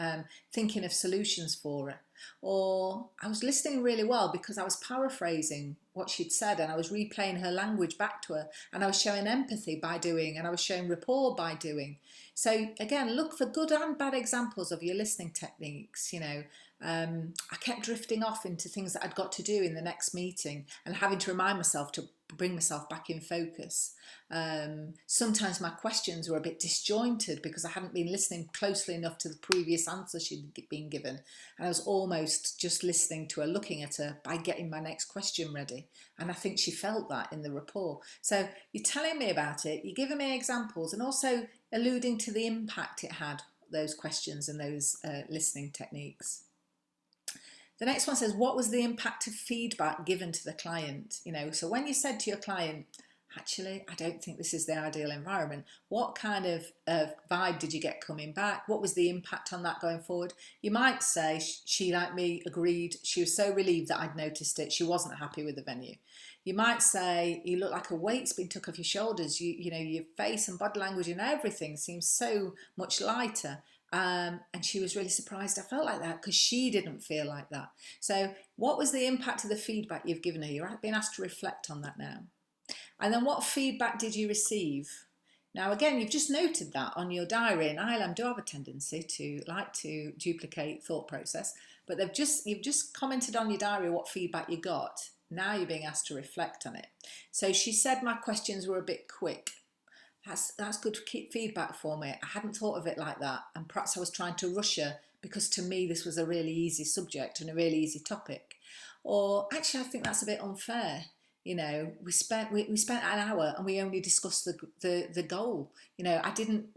thinking of solutions for her. Or I was listening really well because I was paraphrasing what she'd said and I was replaying her language back to her, and I was showing empathy by doing, and I was showing rapport by doing. So again, look for good and bad examples of your listening techniques. You know, I kept drifting off into things that I'd got to do in the next meeting and having to remind myself to bring myself back in focus. Sometimes my questions were a bit disjointed because I hadn't been listening closely enough to the previous answer she'd been given. And I was almost just listening to her, looking at her by getting my next question ready. And I think she felt that in the rapport. So you're telling me about it, you're giving me examples and also alluding to the impact it had, those questions and those listening techniques. The next one says, what was the impact of feedback given to the client? You know, so when you said to your client, actually, I don't think this is the ideal environment, what kind of vibe did you get coming back? What was the impact on that going forward? You might say, she, like me, agreed. She was so relieved that I'd noticed it. She wasn't happy with the venue. You might say, you look like a weight's been took off your shoulders. You know, your face and body language and everything seems so much lighter. And she was really surprised I felt like that because she didn't feel like that. So what was the impact of the feedback you've given her? You're being asked to reflect on that now. And then what feedback did you receive? Now, again, you've just noted that on your diary, and ILM do have a tendency to like to duplicate thought process, but you've just commented on your diary what feedback you got. Now you're being asked to reflect on it. So she said my questions were a bit quick. that's good feedback for me. I hadn't thought of it like that, and perhaps I was trying to rush her because to me this was a really easy subject and a really easy topic. Or actually, I think that's a bit unfair. You know, we spent an hour and we only discussed the goal. You know, I didn't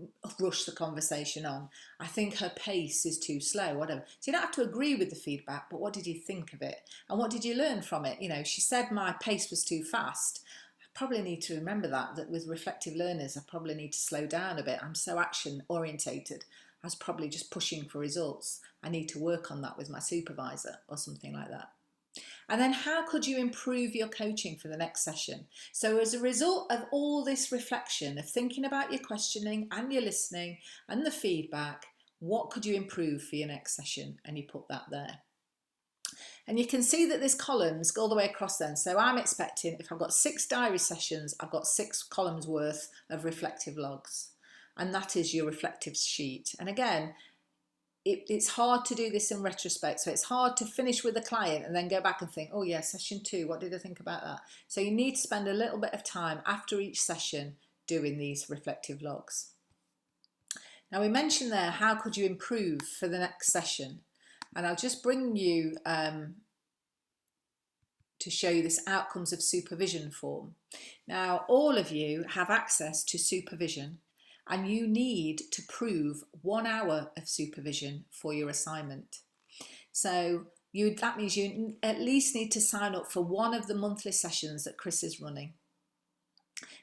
rush the conversation on. I think her pace is too slow, whatever. So you don't have to agree with the feedback, but what did you think of it? And what did you learn from it? You know, she said my pace was too fast. I probably need to remember that with reflective learners, I probably need to slow down a bit. I'm so action orientated. I was probably just pushing for results. I need to work on that with my supervisor or something like that. And then how could you improve your coaching for the next session? So as a result of all this reflection, of thinking about your questioning and your listening and the feedback, what could you improve for your next session? And you put that there. And you can see that there's columns all the way across then. So I'm expecting, if I've got 6 diary sessions, I've got 6 columns worth of reflective logs. And that is your reflective sheet. And again, it's hard to do this in retrospect. So it's hard to finish with a client and then go back and think, oh yeah, session 2, what did I think about that? So you need to spend a little bit of time after each session doing these reflective logs. Now we mentioned there, how could you improve for the next session? And I'll just bring you to show you this outcomes of supervision form. Now all of you have access to supervision, and you need to prove 1 hour of supervision for your assignment. So that means you at least need to sign up for one of the monthly sessions that Chris is running.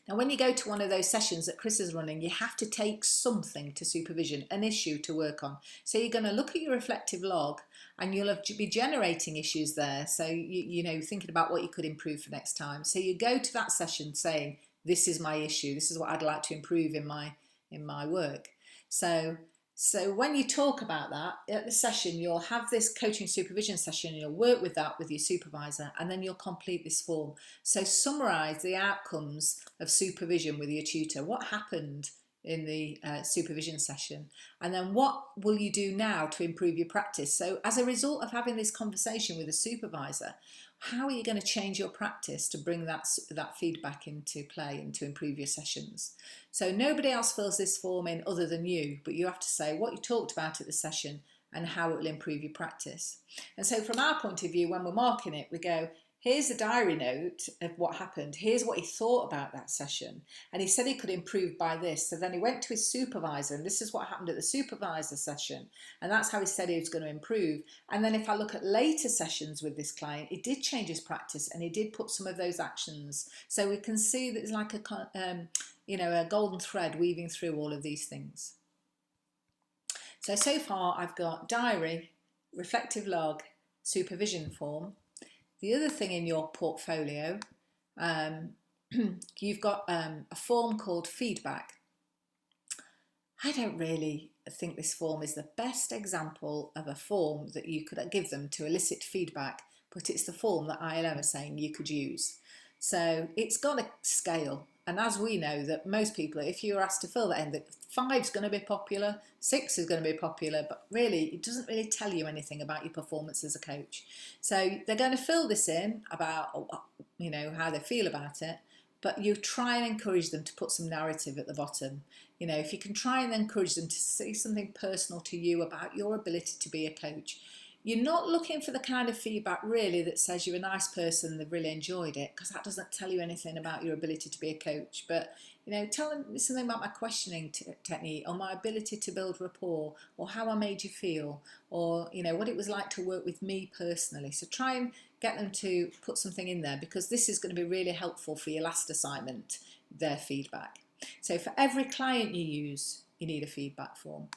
Now when you go to one of those sessions that Chris is running, you have to take something to supervision, an issue to work on. So you're going to look at your reflective log and you'll be generating issues there. So you know, thinking about what you could improve for next time. So you go to that session saying, this is my issue, this is what I'd like to improve in my work. So when you talk about that at the session, you'll have this coaching supervision session, you'll work with that with your supervisor, and then you'll complete this form. So summarise the outcomes of supervision with your tutor. What happened in the supervision session? And then what will you do now to improve your practice? So as a result of having this conversation with a supervisor, how are you going to change your practice to bring that feedback into play and to improve your sessions? So nobody else fills this form in other than you, but you have to say what you talked about at the session and how it will improve your practice. And so from our point of view, when we're marking it, we go, here's the diary note of what happened. Here's what he thought about that session. And he said he could improve by this. So then he went to his supervisor, and this is what happened at the supervisor session. And that's how he said he was going to improve. And then if I look at later sessions with this client, he did change his practice and he did put some of those actions. So we can see that it's like a golden thread weaving through all of these things. So far I've got diary, reflective log, supervision form. The other thing in your portfolio, you've got a form called feedback. I don't really think this form is the best example of a form that you could give them to elicit feedback, but it's the form that ILM are saying you could use. So it's got a scale. And as we know that most people, if you're asked to fill that in, that 5 is going to be popular, 6 is going to be popular, but really it doesn't really tell you anything about your performance as a coach. So they're going to fill this in about, you know, how they feel about it, but you try and encourage them to put some narrative at the bottom. You know, if you can try and encourage them to say something personal to you about your ability to be a coach. You're not looking for the kind of feedback really that says you're a nice person, they've really enjoyed it, because that doesn't tell you anything about your ability to be a coach. But, you know, tell them something about my questioning technique, or my ability to build rapport, or how I made you feel, or, you know, what it was like to work with me personally. So try and get them to put something in there, because this is going to be really helpful for your last assignment, their feedback. So for every client you use, you need a feedback form.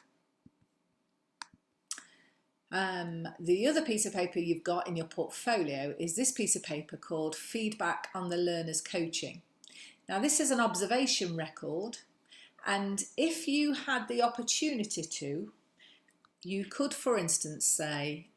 The other piece of paper you've got in your portfolio is this piece of paper called Feedback on the Learner's Coaching. Now this is an observation record, and if you had the opportunity to, you could, for instance, say,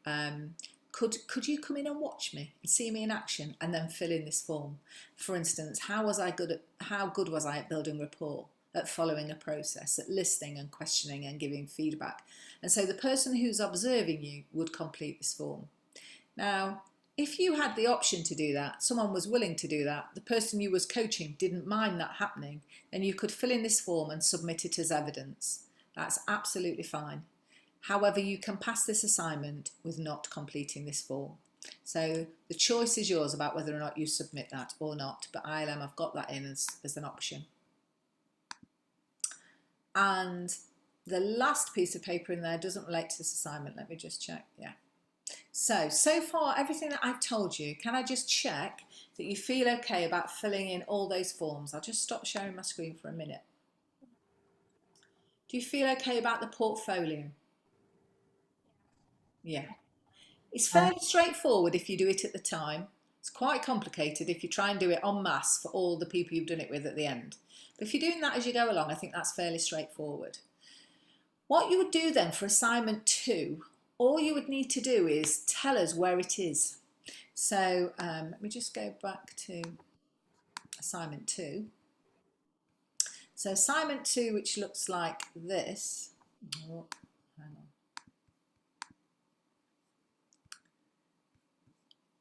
could you come in and watch me and see me in action, and then fill in this form. For instance, how good was I at building rapport, at following a process, at listening and questioning and giving feedback. And so the person who's observing you would complete this form. Now, if you had the option to do that, someone was willing to do that, the person you was coaching didn't mind that happening, then you could fill in this form and submit it as evidence. That's absolutely fine. However, you can pass this assignment with not completing this form. So the choice is yours about whether or not you submit that or not, but ILM have got that in as an option. And the last piece of paper in there doesn't relate to this assignment. Let me just check. Yeah. So far, everything that I've told you, can I just check that you feel okay about filling in all those forms? I'll just stop sharing my screen for a minute. Do you feel okay about the portfolio? Yeah. It's fairly straightforward if you do it at the time. It's quite complicated if you try and do it en masse for all the people you've done it with at the end. But if you're doing that as you go along, I think that's fairly straightforward. What you would do then for assignment 2, all you would need to do is tell us where it is. So let me just go back to assignment 2. So assignment 2, which looks like this. Oh, hang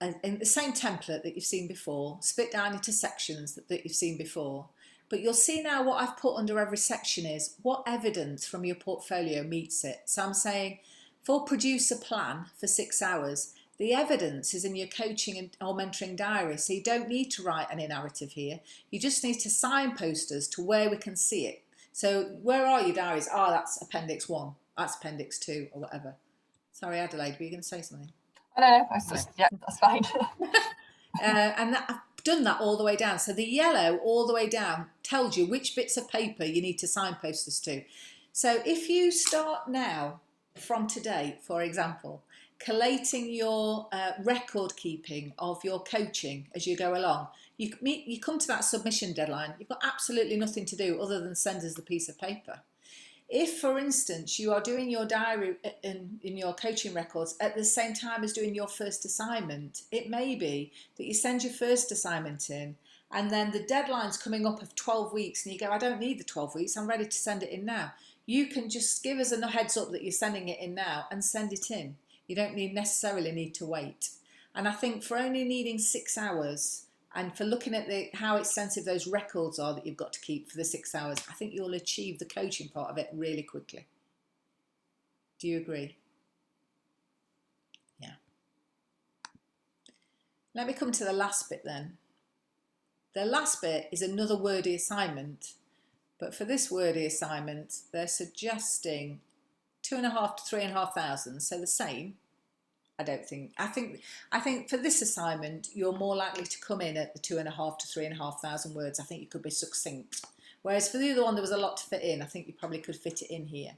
on. In the same template that you've seen before, split down into sections that you've seen before. But you'll see now what I've put under every section is what evidence from your portfolio meets it. So I'm saying for produce a plan for 6 hours, the evidence is in your coaching or mentoring diary. So you don't need to write any narrative here. You just need to signpost us to where we can see it. So where are your diaries? Oh, that's appendix 1, that's appendix 2 or whatever. Sorry, Adelaide, were you going to say something? I don't know, I was just, yeah, that's fine. And I've done that all the way down. So the yellow all the way down tells you which bits of paper you need to signpost this to. So if you start now, from today, for example, collating your record keeping of your coaching as you go along, you come to that submission deadline, you've got absolutely nothing to do other than send us the piece of paper. If, for instance, you are doing your diary in your coaching records at the same time as doing your first assignment, it may be that you send your first assignment in and then the deadline's coming up of 12 weeks and you go, I don't need the 12 weeks, I'm ready to send it in now. You can just give us a heads up that you're sending it in now and send it in. You don't necessarily need to wait. And I think for only needing 6 hours, and for looking at how extensive those records are that you've got to keep for the 6 hours, I think you'll achieve the coaching part of it really quickly. Do you agree? Yeah. Let me come to the last bit then. The last bit is another wordy assignment, but for this wordy assignment, they're suggesting 2,500 to 3,500, so the same. I think for this assignment, you're more likely to come in at the 2,500 to 3,500 words. I think you could be succinct. Whereas for the other one, there was a lot to fit in. I think you probably could fit it in here.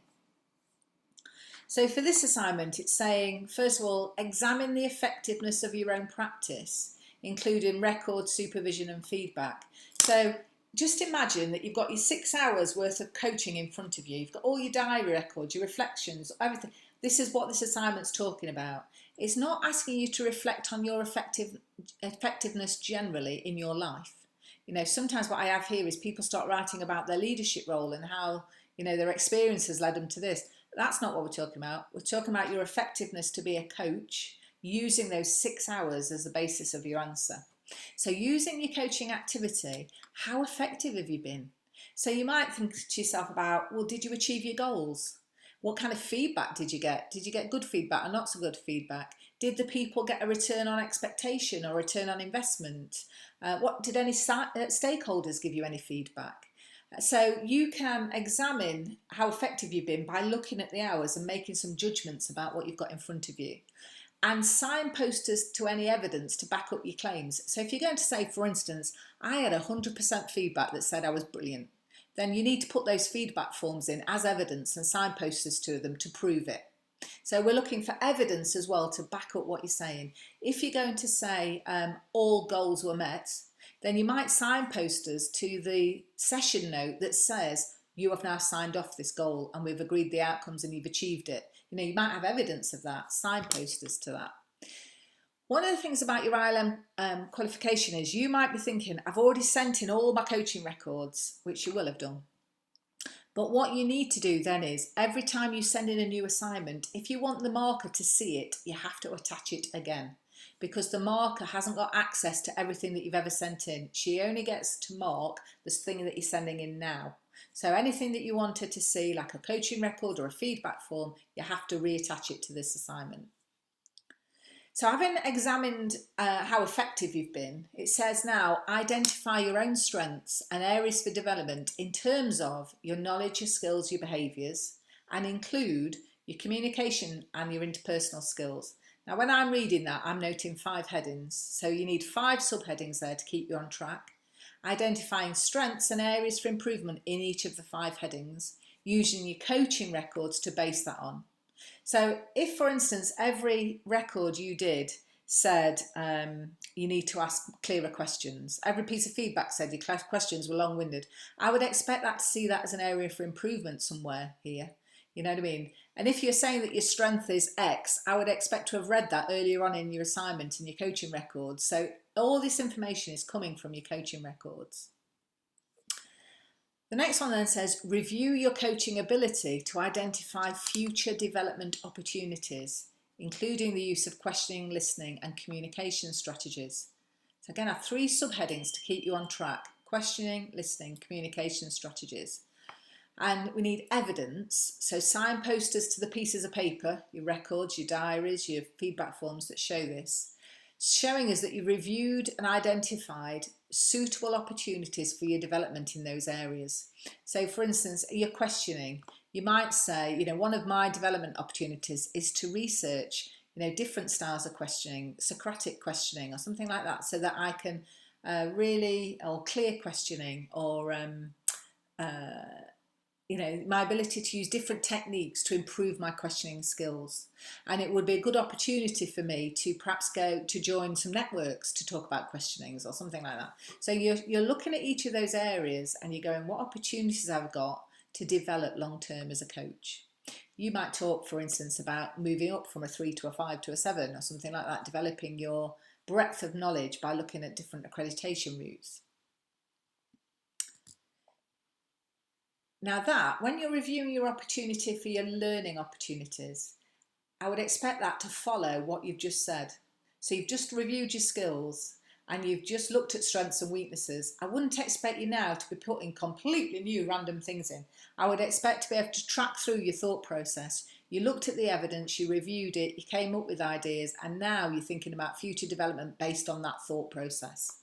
So for this assignment, it's saying, first of all, examine the effectiveness of your own practice, including record, supervision and feedback. So just imagine that you've got your 6 hours worth of coaching in front of you. You've got all your diary records, your reflections, everything. This is what this assignment's talking about. It's not asking you to reflect on your effectiveness generally in your life. You know, sometimes what I have here is people start writing about their leadership role and how, you know, their experience has led them to this. That's not what we're talking about. We're talking about your effectiveness to be a coach, using those 6 hours as the basis of your answer. So using your coaching activity, how effective have you been? So you might think to yourself about, well, did you achieve your goals? What kind of feedback did you get? Did you get good feedback or not so good feedback? Did the people get a return on expectation or return on investment? Did any stakeholders give you any feedback? So you can examine how effective you've been by looking at the hours and making some judgments about what you've got in front of you. And signpost us to any evidence to back up your claims. So if you're going to say, for instance, I had 100% feedback that said I was brilliant, then you need to put those feedback forms in as evidence and signpost us to them to prove it. So we're looking for evidence as well to back up what you're saying. If you're going to say all goals were met, then you might signpost us to the session note that says you have now signed off this goal and we've agreed the outcomes and you've achieved it. You know, you might have evidence of that, signpost us to that. One of the things about your ILM qualification is you might be thinking, I've already sent in all my coaching records, which you will have done. But what you need to do then is every time you send in a new assignment, if you want the marker to see it, you have to attach it again. because the marker hasn't got access to everything that you've ever sent in. She only gets to mark this thing that you're sending in now. So anything that you want her to see, like a coaching record or a feedback form, you have to reattach it to this assignment. So having examined how effective you've been, it says now identify your own strengths and areas for development in terms of your knowledge, your skills, your behaviours, and include your communication and your interpersonal skills. Now when I'm reading that, I'm noting 5 headings. So you need 5 subheadings there to keep you on track. Identifying strengths and areas for improvement in each of the 5 headings, using your coaching records to base that on. So if, for instance, every record you did said you need to ask clearer questions, every piece of feedback said your questions were long-winded, I would expect that to see that as an area for improvement somewhere here. You know what I mean? And if you're saying that your strength is X, I would expect to have read that earlier on in your assignment and your coaching records. So all this information is coming from your coaching records. The next one then says, review your coaching ability to identify future development opportunities, including the use of questioning, listening and communication strategies. So again, I have 3 subheadings to keep you on track: questioning, listening, communication strategies. And we need evidence, so signposters to the pieces of paper, your records, your diaries, your feedback forms that show this, showing us that you reviewed and identified suitable opportunities for your development in those areas. So for instance, you're questioning, you might say, you know, one of my development opportunities is to research, you know, different styles of questioning, Socratic questioning or something like that, so that I can or clear questioning, or you know, my ability to use different techniques to improve my questioning skills. And it would be a good opportunity for me to perhaps go to join some networks to talk about questionings or something like that. So you're looking at each of those areas and you're going, what opportunities have I got to develop long term as a coach? You might talk, for instance, about moving up from a 3 to a 5 to a 7 or something like that, developing your breadth of knowledge by looking at different accreditation routes. Now that, when you're reviewing your opportunity for your learning opportunities, I would expect that to follow what you've just said. So you've just reviewed your skills and you've just looked at strengths and weaknesses. I wouldn't expect you now to be putting completely new random things in. I would expect to be able to track through your thought process. You looked at the evidence, you reviewed it, you came up with ideas, and now you're thinking about future development based on that thought process.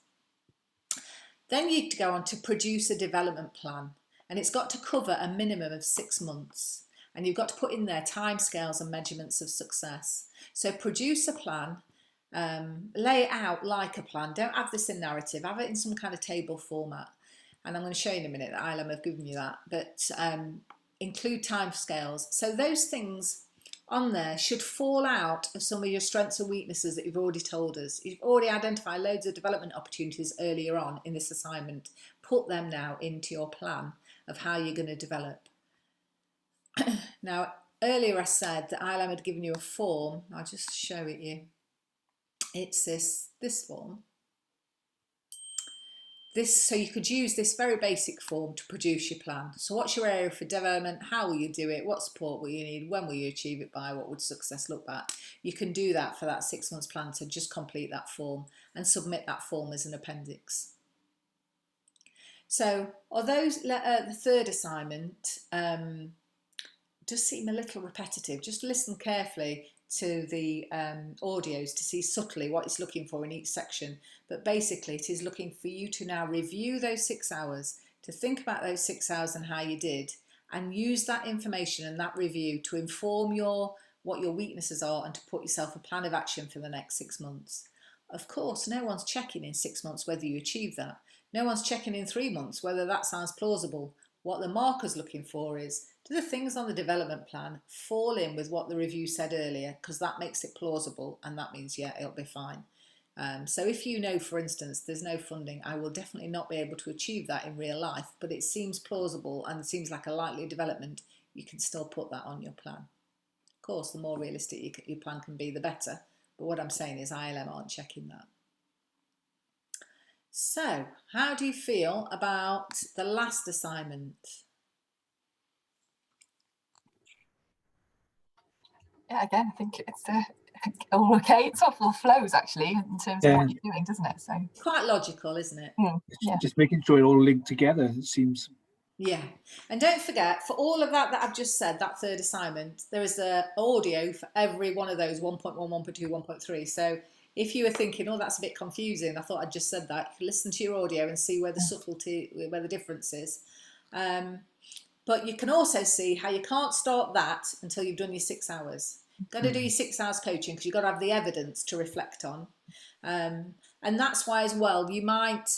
Then you go on to produce a development plan. And it's got to cover a minimum of 6 months. And you've got to put in there timescales and measurements of success. So produce a plan, lay it out like a plan. Don't have this in narrative, have it in some kind of table format. And I'm going to show you in a minute that ILM have given you that. But include timescales. So those things on there should fall out of some of your strengths and weaknesses that you've already told us. You've already identified loads of development opportunities earlier on in this assignment. Put them now into your plan of how you're going to develop. Now, earlier I said that ILM had given you a form. I'll just show it you. It's this form. So you could use this very basic form to produce your plan. So what's your area for development? How will you do it? What support will you need? When will you achieve it by? What would success look like? You can do that for that 6 months plan. So just complete that form and submit that form as an appendix. So although the third assignment does seem a little repetitive, just listen carefully to the audios to see subtly what it's looking for in each section. But basically it is looking for you to now review those 6 hours, to think about those 6 hours and how you did, and use that information and that review to inform what your weaknesses are and to put yourself a plan of action for the next 6 months. Of course, no one's checking in 6 months whether you achieve that. No one's checking in 3 months whether that sounds plausible. What the marker's looking for is, do the things on the development plan fall in with what the review said earlier? Because that makes it plausible, and that means, yeah, it'll be fine. So if you know, for instance, there's no funding, I will definitely not be able to achieve that in real life, but it seems plausible and seems like a likely development, you can still put that on your plan. Of course, the more realistic your plan can be, the better. But what I'm saying is ILM aren't checking that. So, how do you feel about the last assignment? Yeah, again, I think it's all okay. It sort of all flows actually in terms of what you're doing, doesn't it? So quite logical, isn't it? yeah. Just making sure it all linked together, it seems. Yeah. And don't forget, for all of that I've just said, that third assignment, there is an audio for every one of those 1.1, 1.2, 1.3. So if you were thinking, oh, that's a bit confusing, I thought I'd just said that, listen to your audio and see where the subtlety, where the difference is. But you can also see how you can't start that until you've done your 6 hours. Got to do your 6 hours coaching because you've got to have the evidence to reflect on. And that's why as well, you might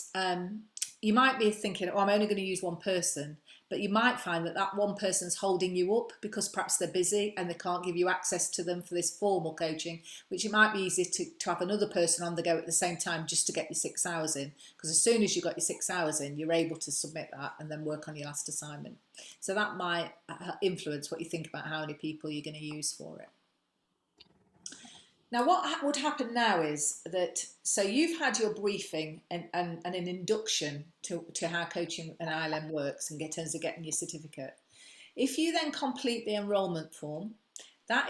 be thinking, oh, I'm only going to use one person, but you might find that that one person's holding you up because perhaps they're busy and they can't give you access to them for this formal coaching, which it might be easy to have another person on the go at the same time just to get your 6 hours in, because as soon as you've got your 6 hours in, you're able to submit that and then work on your last assignment. So that might influence what you think about how many people you're going to use for it. Now, what would happen now is that, so you've had your briefing and an induction to how coaching and ILM works in terms of getting your certificate. If you then complete the enrolment form, that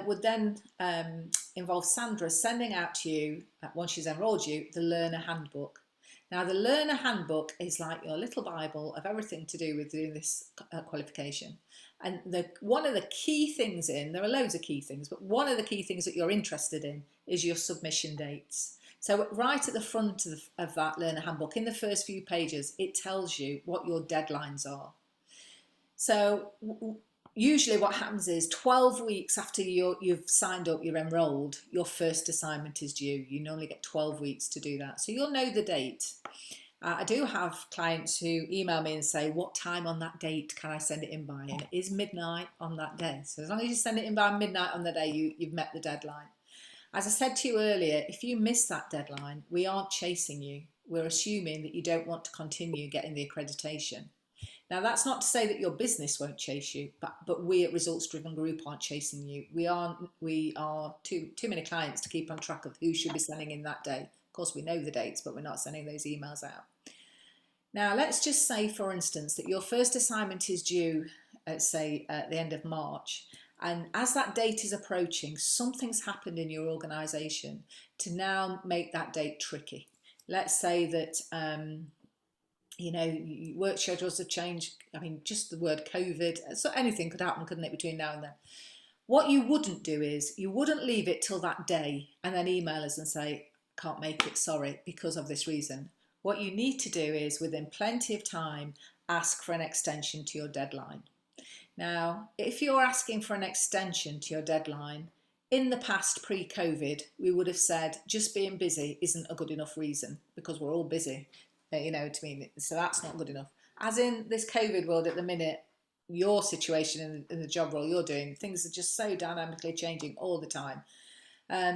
would then involve Sandra sending out to you, once she's enrolled you, the learner handbook. Now, the learner handbook is like your little Bible of everything to do with doing this qualification. And one of the key things there are loads of key things, but one of the key things that you're interested in is your submission dates. So right at the front of that learner handbook, in the first few pages, it tells you what your deadlines are. So usually what happens is 12 weeks after you've signed up, you're enrolled, your first assignment is due. You normally get 12 weeks to do that. So you'll know the date. I do have clients who email me and say, what time on that date can I send it in by? And it is midnight on that day. So as long as you send it in by midnight on the day, you've met the deadline. As I said to you earlier, if you miss that deadline, we aren't chasing you. We're assuming that you don't want to continue getting the accreditation. Now, that's not to say that your business won't chase you, but we at Results Driven Group aren't chasing you. We are too many clients to keep on track of who should be sending in that day. Of course, we know the dates, but we're not sending those emails out. Now, let's just say, for instance, that your first assignment is due, say, at the end of March. And as that date is approaching, something's happened in your organisation to now make that date tricky. Let's say that, work schedules have changed. I mean, just the word COVID, so anything could happen, couldn't it, between now and then? What you wouldn't do is, you wouldn't leave it till that day and then email us and say, can't make it, sorry, because of this reason. What you need to do is, within plenty of time, ask for an extension to your deadline. Now, if you're asking for an extension to your deadline, in the past, pre-COVID, we would have said just being busy isn't a good enough reason because we're all busy, so that's not good enough. As in this COVID world at the minute, your situation in the job role you're doing, things are just so dynamically changing all the time.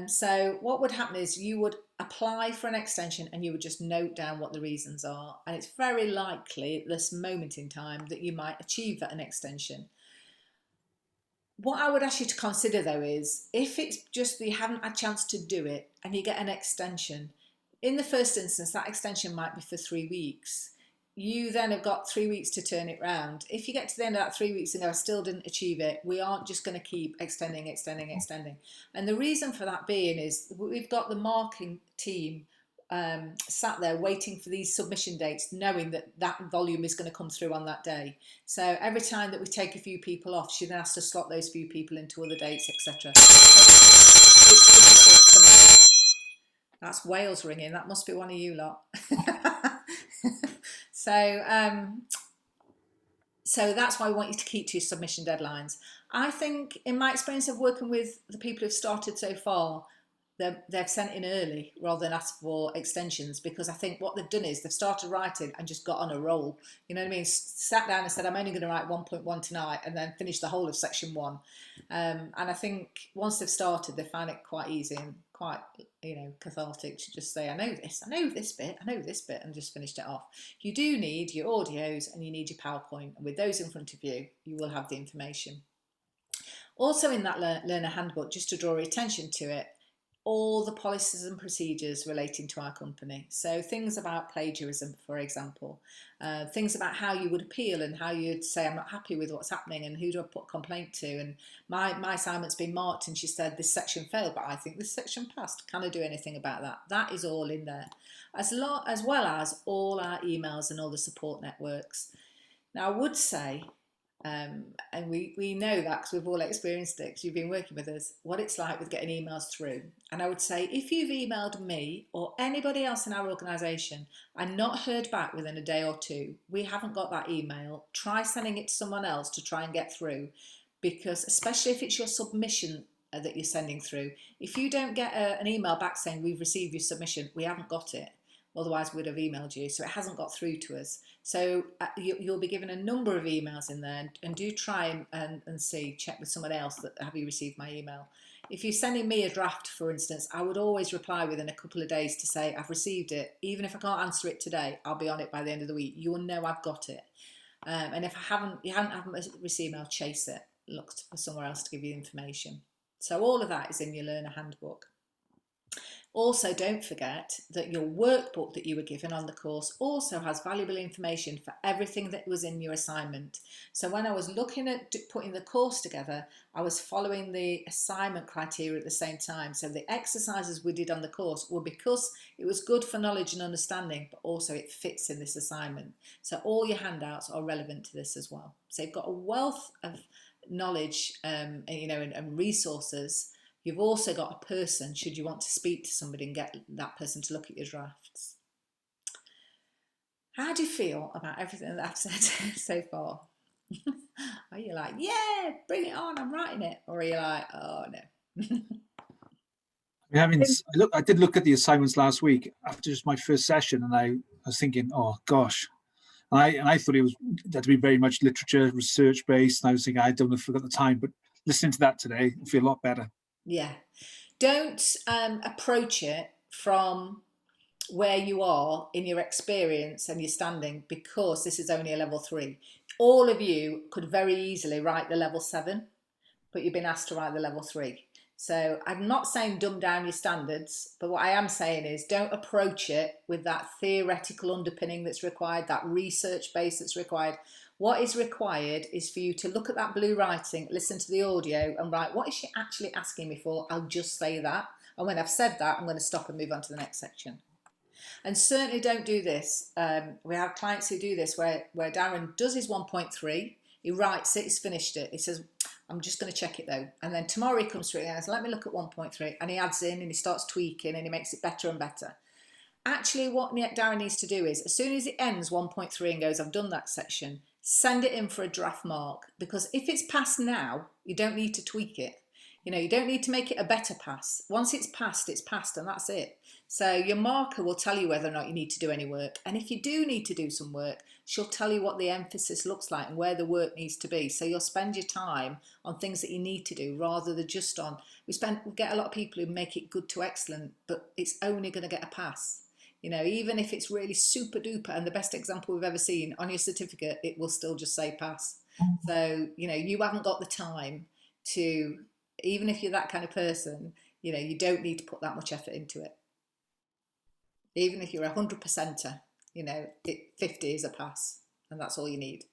So what would happen is you would apply for an extension and you would just note down what the reasons are. And it's very likely at this moment in time that you might achieve an extension. What I would ask you to consider though is, if it's just that you haven't had a chance to do it and you get an extension, in the first instance, that extension might be for 3 weeks. You then have got 3 weeks to turn it round. If you get to the end of that 3 weeks and I still didn't achieve it, we aren't just going to keep extending. And the reason for that being is we've got the marking team sat there waiting for these submission dates, knowing that that volume is going to come through on that day. So every time that we take a few people off, she then has to slot those few people into other dates, etc. That's Wales ringing. That must be one of you lot. So that's why we want you to keep to your submission deadlines. I think, in my experience of working with the people who've started so far, they've sent in early rather than asked for extensions, because I think what they've done is they've started writing and just got on a roll. You know what I mean? Sat down and said, I'm only going to write 1.1 tonight, and then finish the whole of section 1. And I think once they've started, they find it quite easy and quite, cathartic to just say, I know this bit, and just finished it off. You do need your audios and you need your PowerPoint, and with those in front of you, you will have the information. Also in that learner handbook, just to draw your attention to it, all the policies and procedures relating to our company. So things about plagiarism, for example, things about how you would appeal and how you'd say, I'm not happy with what's happening and who do I put a complaint to? And my assignment's been marked and she said this section failed, but I think this section passed. Can I do anything about that? That is all in there, as well as all our emails and all the support networks. Now, I would say, and we know that because we've all experienced it, because you've been working with us, what it's like with getting emails through. And I would say, if you've emailed me or anybody else in our organisation and not heard back within a day or two, we haven't got that email, try sending it to someone else to try and get through, because especially if it's your submission that you're sending through, if you don't get an email back saying we've received your submission, we haven't got it. Otherwise, we'd have emailed you. So it hasn't got through to us. So you'll be given a number of emails in there, and do try and see, check with someone else that have you received my email. If you're sending me a draft, for instance, I would always reply within a couple of days to say I've received it. Even if I can't answer it today, I'll be on it by the end of the week. You'll know I've got it. And if you haven't received it, I'll chase it. Look for somewhere else to give you information. So all of that is in your learner handbook. Also, don't forget that your workbook that you were given on the course also has valuable information for everything that was in your assignment. So when I was looking at putting the course together, I was following the assignment criteria at the same time. So the exercises we did on the course were because it was good for knowledge and understanding, but also it fits in this assignment. So all your handouts are relevant to this as well. So you've got a wealth of knowledge, and resources. You've also got a person, should you want to speak to somebody and get that person to look at your drafts. How do you feel about everything that I've said so far? Are you like, yeah, bring it on, I'm writing it? Or are you like, oh no? I did look at the assignments last week after just my first session, and I was thinking, oh gosh. And I thought it had to be very much literature, research based. And I was thinking, I don't know if I've got the time, but listening to that today, I feel a lot better. Yeah. Don't approach it from where you are in your experience and your standing, because this is only a level 3. All of you could very easily write the level 7, but you've been asked to write the level 3. So I'm not saying dumb down your standards, but what I am saying is don't approach it with that theoretical underpinning that's required, that research base that's required. What is required is for you to look at that blue writing, listen to the audio and write, what is she actually asking me for? I'll just say that. And when I've said that, I'm going to stop and move on to the next section. And certainly don't do this. We have clients who do this where Darren does his 1.3, he writes it, he's finished it. He says, I'm just going to check it though. And then tomorrow he comes through and says, let me look at 1.3. And he adds in and he starts tweaking and he makes it better and better. Actually, what Darren needs to do is, as soon as it ends 1.3 and goes, I've done that section, send it in for a draft mark. Because if it's passed now, you don't need to tweak it. You don't need to make it a better pass. Once it's passed and that's it. So your marker will tell you whether or not you need to do any work. And if you do need to do some work, she'll tell you what the emphasis looks like and where the work needs to be. So you'll spend your time on things that you need to do rather than just on, we get a lot of people who make it good to excellent, but it's only going to get a pass. Even if it's really super duper and the best example we've ever seen on your certificate, it will still just say pass. So, you haven't got the time to, even if you're that kind of person, you don't need to put that much effort into it. Even if you're 100%er, 50 is a pass and that's all you need.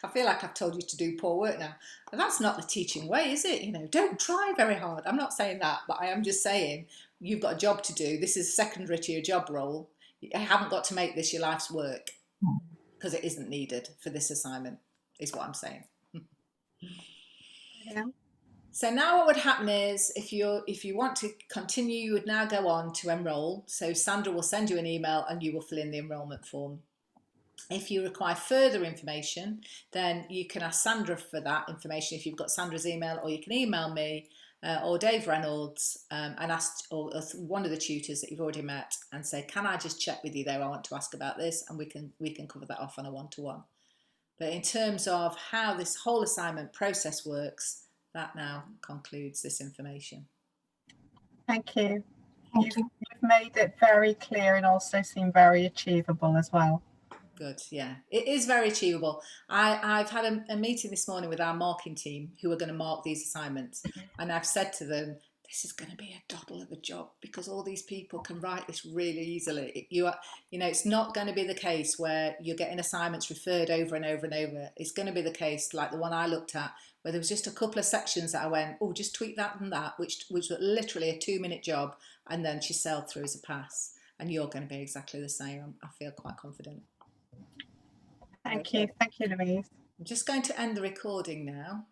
I feel like I've told you to do poor work now. And that's not the teaching way, is it? Don't try very hard. I'm not saying that, but I am just saying you've got a job to do. This is secondary to your job role. You haven't got to make this your life's work because it isn't needed for this assignment, is what I'm saying. Yeah. So now what would happen is if you want to continue, you would now go on to enrol. So Sandra will send you an email and you will fill in the enrolment form. If you require further information, then you can ask Sandra for that information if you've got Sandra's email, or you can email me or Dave Reynolds and ask, or one of the tutors that you've already met, and say, can I just check with you there? I want to ask about this, and we can cover that off on a one-to-one. But in terms of how this whole assignment process works, that now concludes this information. Thank you. You've made it very clear and also seem very achievable as well. Good, yeah. It is very achievable. I've had a meeting this morning with our marking team who are going to mark these assignments, and I've said to them, this is going to be a doddle of a job because all these people can write this really easily. It's not going to be the case where you're getting assignments referred over and over and over. It's going to be the case like the one I looked at, where there was just a couple of sections that I went, oh, just tweak that and that, which was literally a 2-minute job, and then she sailed through as a pass. And you're going to be exactly the same. I feel quite confident. Thank you, Louise. I'm just going to end the recording now.